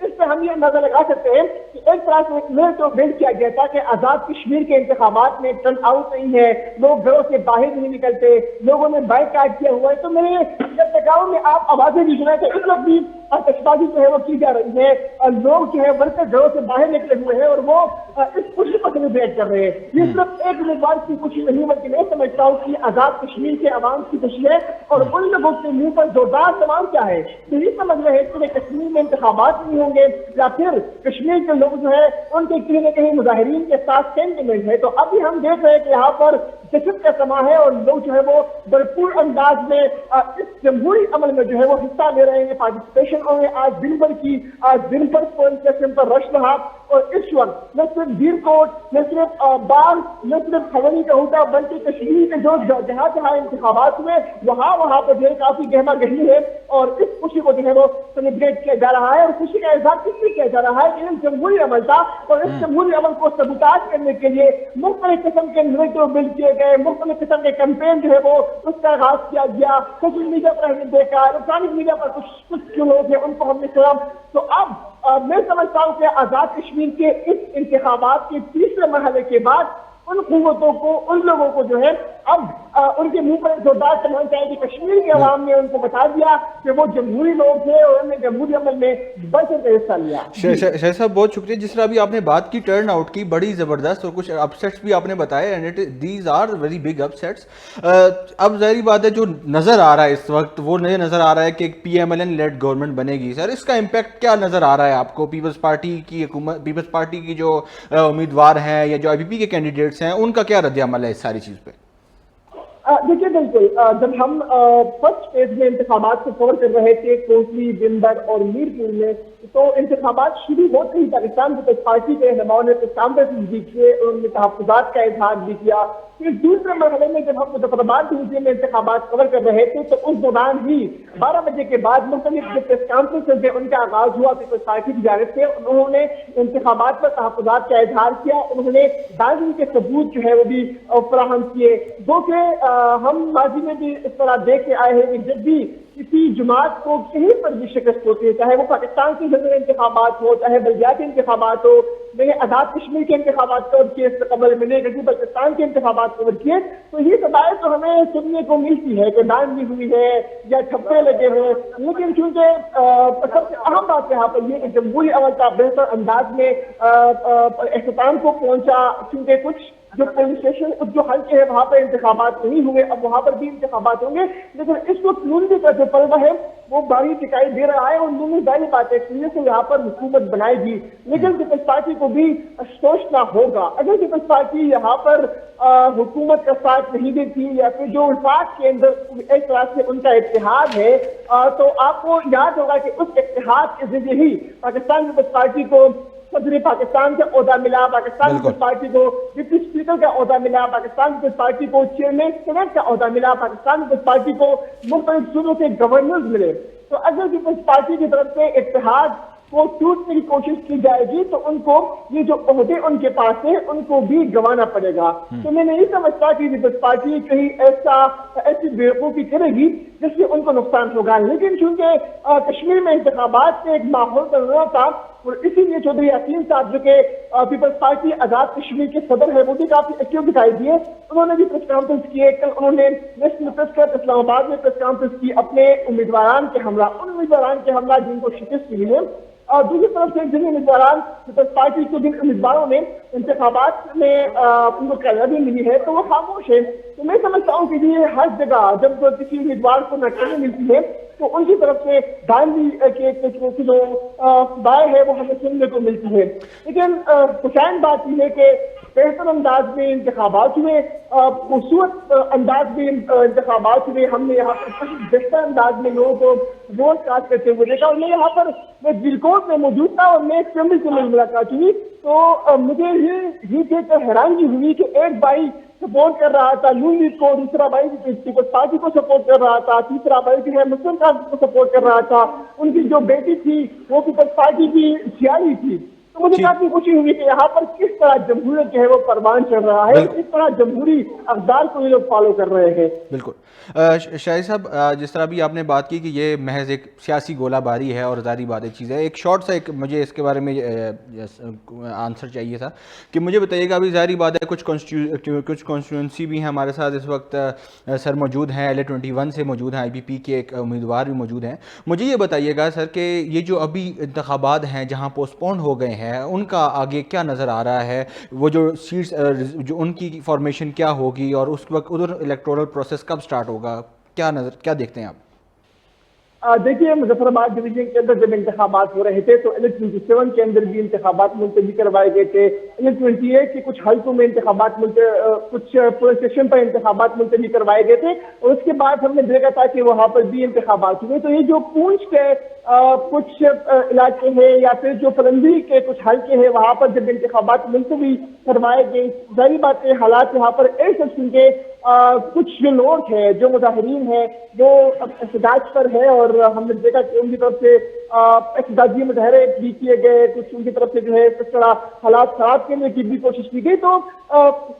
اس پہ ہم یہ اندازہ لگا سکتے ہیں کہ ایک طرح سے ایک مل تو بلڈ کیا گیا تھا کہ آزاد کشمیر کے انتخابات میں ٹرن آؤٹ نہیں ہے، لوگ گھروں سے باہر نہیں نکلتے، لوگوں نے بائیکاٹ کیا ہوا ہے. تو میرے جب تکاؤ میں آپ آوازیں بھی سنائے تو اس وقت بھی آتش بازی جو ہے وہ کی جا رہی ہے، لوگ جو ہے ورکر گھروں سے باہر نکلے ہوئے ہیں اور وہ اس خوشی کو سیلیبریٹ کر رہے ہیں۔ یہ صرف ایک امیدوار کی خوشی نہیں بلکہ میں سمجھتا ہوں کہ آزاد کشمیر کے عوام کی خوشی ہے، اور ان لوگوں کے منہ پر زوردار سوال کیا ہے، یہی سمجھ رہے ہیں کہ کشمیر میں انتخابات نہیں ہوں گے یا پھر کشمیر کے لوگ جو ہے ان کے کہیں نہ کہیں مظاہرین کے ساتھ سینٹیمنٹ ہے۔ تو ابھی ہم دیکھ رہے ہیں کہ یہاں پر جشن کا سما ہے اور لوگ جو ہے وہ بھرپور انداز میں اس جمہوری عمل میں جو ہے وہ حصہ لے رہے ہیں، پارٹیسپیشن انہوں نے آج دن بھر کی، آج دن بھر پولنگ اسٹیشن پر رش رہا، اور اس وقت نہ صرف بیر کوٹ، نہ صرف باغ، نہ صرف حویلی کا ہوتا بلکہ کشمیر کے جو جہاں جہاں انتخابات ہوئے وہاں پر جو ہے کافی گہما گہمی ہے، اور اس خوشی کو جو ہے وہ سیلیبریٹ کیا جا رہا ہے، اور خوشی کا اظہار کس لیے کیا جا رہا ہے کہ یہ جمہوری عمل تھا، اور اس جمہوری عمل کو سبوتاژ کرنے کے لیے مختلف قسم کے نریٹو بلڈ کیے گئے، مختلف قسم کے کیمپین جو ہے وہ اس کا آغاز کیا گیا، سوشل میڈیا پر ہم نے دیکھا، الیکٹرانک میڈیا پر کچھ جو لوگ ہیں ان کو ہم نے سنا۔ تو اب میں سمجھتا ہوں کہ آزاد کشمیر کے اس انتخابات کے تیسرے مرحلے کے بعد ان قوتوں کو، ان لوگوں کو جو ہے اب ان کے منہ پر زوردار سمجھنا چاہیے کہ کشمیر کے عوام نے ان کو بتا دیا کہ وہ جمہوری لوگ تھے اور انہوں نے جمہوری عمل میں بڑھ چڑھ کر حصہ لیا۔ شاہ صاحب بہت شکریہ، جس طرح ابھی آپ نے بات کی ٹرن آؤٹ کی بڑی زبردست، اور کچھ اپسیٹس بھی آپ نے بتائے، and these are very big upsets. اب ظاہری بات ہے جو نظر آ رہا ہے اس وقت، وہ نظر آ رہا ہے کہ ایک P M L N led government بنے گی۔ سر اس کا امپیکٹ کیا نظر آ رہا ہے آپ کو؟ پیپلز پارٹی کی حکومت، پیپلز پارٹی کی جو امیدوار ہیں یا جو آئی پی پی کے کینڈیڈیٹس ہیں، ان کا کیا رد عمل ہے اس ساری چیز پہ؟ دیکھیے بالکل، جب ہم فرسٹ فیز میں انتخابات کو کور کر رہے تھے کوسلی، دنبر اور میرپور میں، تو انتخابات شروع ہوتے ہی پاکستان پیپلز پارٹی کے رہنماؤں نے پریس کانفرنس بھی کیے، انہوں نے تحفظات کا اظہار بھی کیا۔ پھر دوسرے مرحلے میں جب ہم مظفرآباد ڈویژن میں انتخابات کور کر رہے تھے تو اس دوران ہی 12 بجے کے بعد مختلف جو پریس کانفرنس تھے ان کا آغاز ہوا پیپلز پارٹی کی جانب سے، انہوں نے انتخابات پر تحفظات کا اظہار کیا، انہوں نے داغی کے ثبوت جو ہے وہ بھی فراہم کیے۔ جو کہ ہم ماضی میں بھی اس طرح دیکھ کے آئے ہیں کہ جب بھی کسی جماعت کو کہیں پر بھی شکست ہوتی ہے، چاہے وہ پاکستان کے جنرل انتخابات ہو، چاہے بلدیاتی انتخابات ہو، میں نے آزاد کشمیر کے انتخابات کور کیے اس سے قبل، میں نے گلگت بلتستان کے انتخابات کور کیے، تو یہ صداقت تو ہمیں سننے کو ملتی ہے کہ داغی ہوئی ہے یا چھپے لگے ہوئے، لیکن چونکہ سب سے اہم بات یہاں پر یہ کہ جمہوری عمل کا بہتر انداز میں اختتام کو پہنچا، چونکہ کچھ جو پولیس اسٹیشن جو حلقے ہیں وہاں پر انتخابات نہیں ہوئے، اب وہاں پر بھی انتخابات ہوں گے، لیکن اس وقت یونٹی کا جو پلوہ ہے وہ باری دکھائی دے رہا ہے، اور انہوں نے ظاہر بات ہے کہ یہاں پر حکومت بنائے گی، لیکن پیپلز پارٹی کو بھی سوچنا ہوگا اگر پیپلز پارٹی یہاں پر حکومت کا ساتھ نہیں دیتی یا پھر جو وفاق کے اندر ایک طرح سے ان کا اتحاد ہے، تو آپ کو یاد ہوگا کہ اس اتحاد کے ذریعے ہی پاکستان پیپلز پارٹی کو صدر پاکستان کا عہدہ ملا، پاکستان پیپلز پارٹی کو ڈپٹی اسپیکر کا عہدہ ملا، پاکستان پیپلز پارٹی کو چیئرمین سینیٹ کا عہدہ ملا، پاکستان پیپلز پارٹی کو مختلف صوبوں کے گورنرز ملے۔ تو اگر پیپلز پارٹی کی طرف سے اتحاد کو ٹوٹنے کی کوشش کی جائے گی تو ان کو یہ جو عہدے ان کے پاس ہیں ان کو بھی گنوانا پڑے گا۔ تو میں نہیں سمجھتا کہ پیپلز پارٹی کہیں ایسی بیوقوفی کرے گی جس سے ان کو نقصان ہوگا، لیکن چونکہ کشمیر میں انتخابات سے ایک ماحول بن رہا تھا، اور اسی لیے چودھری یاسین صاحب جو کہ پیپلز پارٹی آزاد کشمیر کے صدر ہے وہ بھی کافی ایکٹیو دکھائی دیے، انہوں نے بھی پریس کانفرنس کیے، کل انہوں نے نیشنل پریس کلب اسلام آباد میں پریس کانفرنس کی اپنے امیدواران کے ہمراہ، ان امیدواران کے ہمراہ جن کو شکست ملی ہے، اور دوسری طرف سے جن امیدواران پیپلز پارٹی کے جن امیدواروں نے انتخابات میں ان کو کامیابی ملی ہے تو وہ خاموش ہے۔ تو میں سمجھتا ہوں کہ یہ ہر جگہ جب کسی امیدوار کو ناکامی ملتی ہے تو ان کی طرف سے دھاندلی کی جو بائیں ہے وہ ہمیں سننے کو ملتی ہے، لیکن خوشائن بات یہ ہے کہ بہتر انداز میں انتخابات ہوئے، خوبصورت انداز میں انتخابات ہوئے، ہم نے یہاں پر بہتر انداز میں لوگوں کو ووٹ کاسٹ کرتے ہوئے دیکھا، اور میں یہاں پر میں دلکوٹ میں موجود تھا اور میں ایک فیملی سے ملاقات ہوئی تو مجھے یہ دیکھ کر حیرانگی ہوئی کہ ایک بھائی سپورٹ کر رہا تھا یون لیگ کو، دوسرا بھائی پیپلز پارٹی کو سپورٹ کر رہا تھا، تیسرا بھائی جو ہے مسلم پارٹی کو سپورٹ کر رہا تھا، ان کی جو بیٹی تھی وہ پیپلز پارٹی کی سیاسی تھی۔ تو مجھے کافی خوشی ہوئی کہ یہاں پر کس طرح جمہوریت جو ہے وہ پروان چڑھ رہا ہے، کس طرح جمہوری اقدار کو یہ لوگ فالو کر رہے ہیں۔ بالکل شاہد صاحب، جس طرح بھی آپ نے بات کی کہ یہ محض ایک سیاسی گولہ باری ہے اور ظاہری بات ایک چیز ہے، ایک شارٹ سا ایک مجھے اس کے بارے میں آنسر چاہیے تھا کہ مجھے بتائیے گا، ابھی ظاہری بات ہے کچھ کانسٹیٹوئنسی بھی ہیں ہمارے ساتھ اس وقت سر موجود ہیں، LA-21 سے موجود ہیں، IPP کے ایک امیدوار بھی موجود ہیں۔ مجھے یہ بتائیے گا سر کہ یہ جو ابھی انتخابات ہیں جہاں پوسٹ پون ہو گئے ہیں، ان کا آگے کیا نظر آ رہا ہے؟ وہ جو سیٹس جو ان کی فارمیشن کیا ہوگی اور اس وقت ادھر الیکٹورل پروسیس کب سٹارٹ ہوگا؟ کیا دیکھتے ہیں آپ؟ دیکھیے، مظفر آباد ڈویژن کے اندر جب انتخابات ہو رہے تھے تو LA-27 کے اندر بھی انتخابات ملتوی کروائے گئے تھے، LA-28 کے کچھ حلقوں میں انتخابات کچھ پولیس اسٹیشن پر انتخابات ملتوی کروائے گئے تھے، اور اس کے بعد ہم نے دیکھا تھا کہ وہاں پر بھی انتخابات ہوئے۔ تو یہ جو پونچھ کے کچھ علاقے ہیں یا پھر جو پلندی کے کچھ حلقے ہیں، وہاں پر جب انتخابات ملتوی کروائے گئے، ظاہری بات ہے حالات یہاں پر ایسے کے کچھ جو لوگ ہیں، جو مظاہرین ہیں، جو احتجاج پر ہے، اور ہم نے دیکھا کہ ان کی طرف سے احتجاجی مظاہرے بھی کیے گئے، کچھ ان کی طرف سے جو ہے اس طرح حالات خراب کرنے کی بھی کوشش کی گئی۔ تو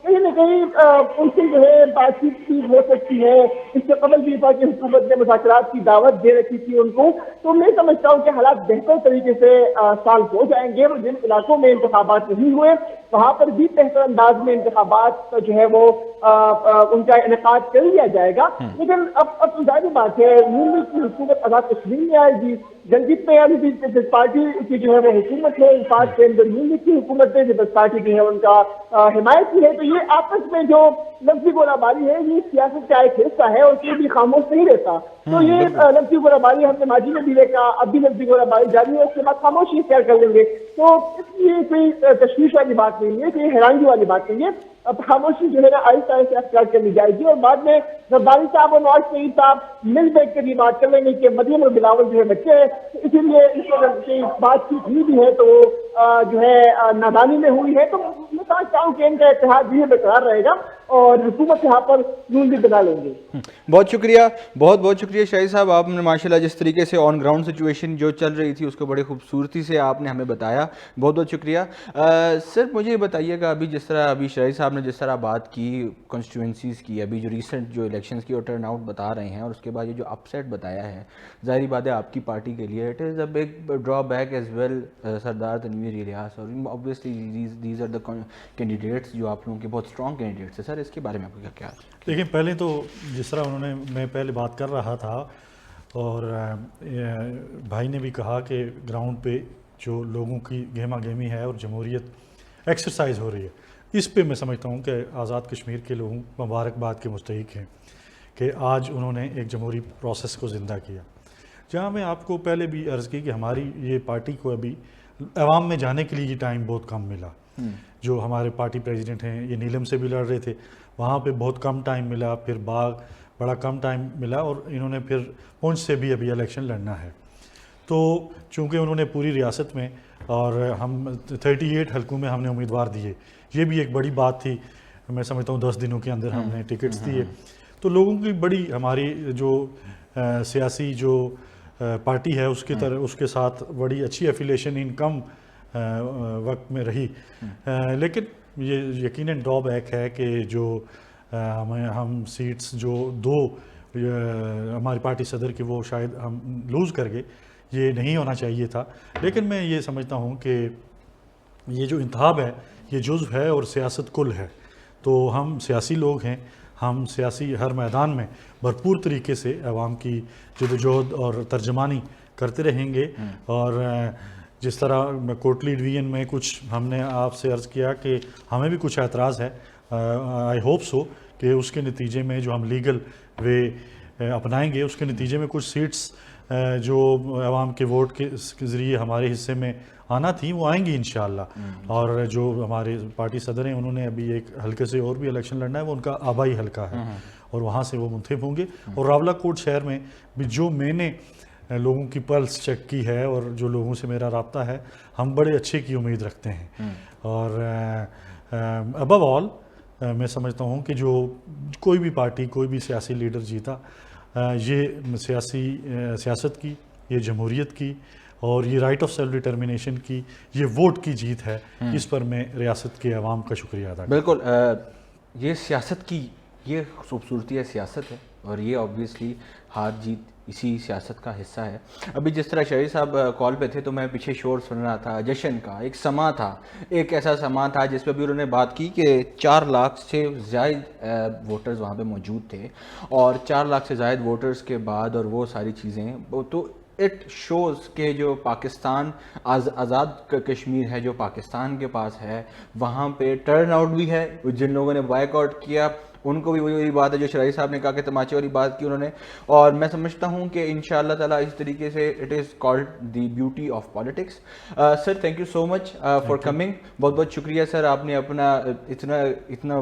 کہیں نہ کہیں ان سے جو ہے بات چیت کی ہو سکتی ہے۔ اس سے قبل بھی وفاقی حکومت نے مذاکرات کی دعوت دے رکھی تھی ان کو۔ تو میں سمجھتا ہوں کہ حالات بہتر طریقے سے سال ہو جائیں گے، اور جن علاقوں میں انتخابات نہیں ہوئے وہاں پر بھی بہتر انداز میں انتخابات جو ہے وہ ان کا انعقاد کر لیا جائے گا۔ لیکن اب ظاہر بات ہے نون لیگ کی حکومت آزاد کشمیر میں آئے گی، جنگیت میں یعنی پیپلز پارٹی کی جو ہے وہ حکومت ہے، انفاق کے اندر نون لیگ کی حکومت ہے، پیپلز پارٹی جو ہے ان کا حمایتی ہے۔ تو یہ آپس میں جو لفظی گولہ باری ہے یہ سیاست کا ایک حصہ ہے، اور کوئی بھی خاموش نہیں رہتا۔ تو یہ لفظی گولہ باری ہم نے ماضی میں بھی دیکھا، اب بھی لفظی گولہ باری جاری ہے، اس کے بعد خاموشی اختیار کر لیں گے۔ تو اس لیے کوئی تشویش والی بات نہیں ہے، کوئی حیرانگی والی بات نہیں ہے۔ اب خاموشی جو ہے نا آہستہ آہستہ اختیار کرنی جائے گی، اور بعد میں زرداری صاحب اور نواز شریف صاحب مل بیٹھ کر یہ بات کر لیں گے کہ مریم اور بلاول جو ہے بچے ہیں، اسی لیے اس کی بات چیت ہوئی بھی ہے تو وہ جو ہے نادانی میں ہوئی ہے۔ تو میں سمجھتا ہوں کہ ان کا اتحاد بھی برقرار رہے گا، اور حکومت یہاں پر نون لیگ بنا لیں گے۔ بہت شکریہ، بہت شکریہ شاہد صاحب، آپ نے ماشاءاللہ جس طریقے سے آن گراؤنڈ سچویشن جو چل رہی تھی اس کو بڑی خوبصورتی سے آپ نے ہمیں بتایا، بہت شکریہ۔ سر مجھے بتائیے گا، ابھی جس طرح ابھی شاہد صاحب نے جس طرح بات کی کانسٹیٹوئنسیز کی، ابھی جو ریسنٹ جو الیکشنز کی اور ٹرن آؤٹ بتا رہے ہیں، اور اس کے بعد یہ جو اپ سیٹ بتایا ہے، ظاہری بات ہے آپ کی پارٹی کے لیے it is a big drawback as well, Sardar Tanvir Ilyas, اور obviously these are the candidates جو آپ لوگوں کے بہت اسٹرانگ کینڈیڈیٹس ہیں۔ سر اس کے بارے میں آپ کا کیا ہے؟ لیکن پہلے تو جس طرح میں پہلے بات کر رہا تھا، اور بھائی نے بھی کہا کہ گراؤنڈ پہ جو لوگوں کی گہما گہمی ہے اور جمہوریت ایکسرسائز ہو رہی ہے، اس پہ میں سمجھتا ہوں کہ آزاد کشمیر کے لوگوں مبارکباد کے مستحق ہیں کہ آج انہوں نے ایک جمہوری پروسیس کو زندہ کیا۔ جہاں میں آپ کو پہلے بھی عرض کی کہ ہماری یہ پارٹی کو ابھی عوام میں جانے کے لیے یہ ٹائم بہت کم ملا۔ جو ہمارے پارٹی پریزیڈنٹ ہیں یہ نیلم سے بھی لڑ رہے تھے، وہاں پہ بہت کم ٹائم ملا، پھر باغ بڑا کم ٹائم ملا، اور انہوں نے پھر پونچھ سے بھی ابھی الیکشن لڑنا ہے۔ تو چونکہ انہوں نے پوری ریاست میں، اور ہم 38 حلقوں میں ہم نے امیدوار دیے، یہ بھی ایک بڑی بات تھی۔ میں سمجھتا ہوں 10 دنوں کے اندر ہم نے ٹکٹس دیے، تو لوگوں کی بڑی ہماری جو سیاسی جو پارٹی ہے اس کے ساتھ بڑی اچھی ایفیلیشن ان کم وقت میں رہی۔ لیکن یہ یقیناً ڈرا بیک ہے کہ جو ہم سیٹس جو 2 ہماری پارٹی صدر کی وہ شاید ہم لوز کر گئے، یہ نہیں ہونا چاہیے تھا۔ لیکن میں یہ سمجھتا ہوں کہ یہ جو انتخاب ہے یہ جزو ہے اور سیاست کل ہے، تو ہم سیاسی لوگ ہیں، ہم سیاسی ہر میدان میں بھرپور طریقے سے عوام کی جدوجہد اور ترجمانی کرتے رہیں گے۔ اور جس طرح کوٹلی ڈویژن میں کچھ ہم نے آپ سے عرض کیا کہ ہمیں بھی کچھ اعتراض ہے، آئی ہوپ سو کہ اس کے نتیجے میں جو ہم لیگل وے اپنائیں گے، اس کے نتیجے میں کچھ سیٹس جو عوام کے ووٹ کے ذریعے ہمارے حصے میں آنا تھی وہ آئیں گی انشاءاللہ۔ اور جو ہمارے پارٹی صدر ہیں انہوں نے ابھی ایک حلقے سے اور بھی الیکشن لڑنا ہے، وہ ان کا آبائی حلقہ ہے، اور وہاں سے وہ منتخب ہوں گے۔ اور راولہ کوٹ شہر میں بھی جو میں نے لوگوں کی پلس چیک کی ہے اور جو لوگوں سے میرا رابطہ ہے، ہم بڑے اچھے کی امید رکھتے ہیں۔ اور ابو آل میں سمجھتا ہوں کہ جو کوئی بھی پارٹی، کوئی بھی سیاسی لیڈر جیتا، یہ سیاست کی، یہ جمہوریت کی اور یہ رائٹ آف سیلف ڈٹرمنیشن کی یہ ووٹ کی جیت ہے، اس پر میں ریاست کے عوام کا شکریہ ادا کرتا ہوں۔ بالکل، یہ سیاست کی یہ خوبصورتی ہے، سیاست ہے، اور یہ آبویسلی ہار جیت اسی سیاست کا حصہ ہے۔ ابھی جس طرح شہری صاحب کال پہ تھے تو میں پیچھے شور سن رہا تھا، جشن کا ایک سما تھا، ایک ایسا سما تھا جس پہ بھی انہوں نے بات کی کہ 4 لاکھ سے زائد ووٹرز وہاں پہ موجود تھے، اور 4 لاکھ سے زائد ووٹرز کے بعد اور وہ ساری چیزیں تو اٹ شوز کہ جو پاکستان آزاد کشمیر ہے جو پاکستان کے پاس ہے، وہاں پہ ٹرن آؤٹ بھی ہے۔ جن لوگوں نے بائیک آؤٹ کیا ان کو بھی وہی بات ہے جو شرائع صاحب نے کہا کہ تماچے والی بات کی انہوں نے، اور میں سمجھتا ہوں کہ انشاءاللہ تعالیٰ اس طریقے سے it is called the beauty of politics. Sir thank you so much for coming, بہت بہت شکریہ سر، آپ نے اپنا اتنا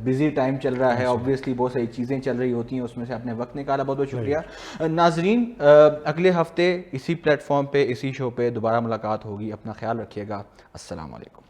بزی ٹائم چل رہا ہے، آبویسلی بہت ساری چیزیں چل رہی ہوتی ہیں، اس میں سے آپ نے وقت نکالا، بہت بہت شکریہ۔ ناظرین اگلے ہفتے اسی پلیٹ فارم پہ اسی شو پہ دوبارہ ملاقات ہوگی، اپنا خیال رکھیے گا، السلام علیکم۔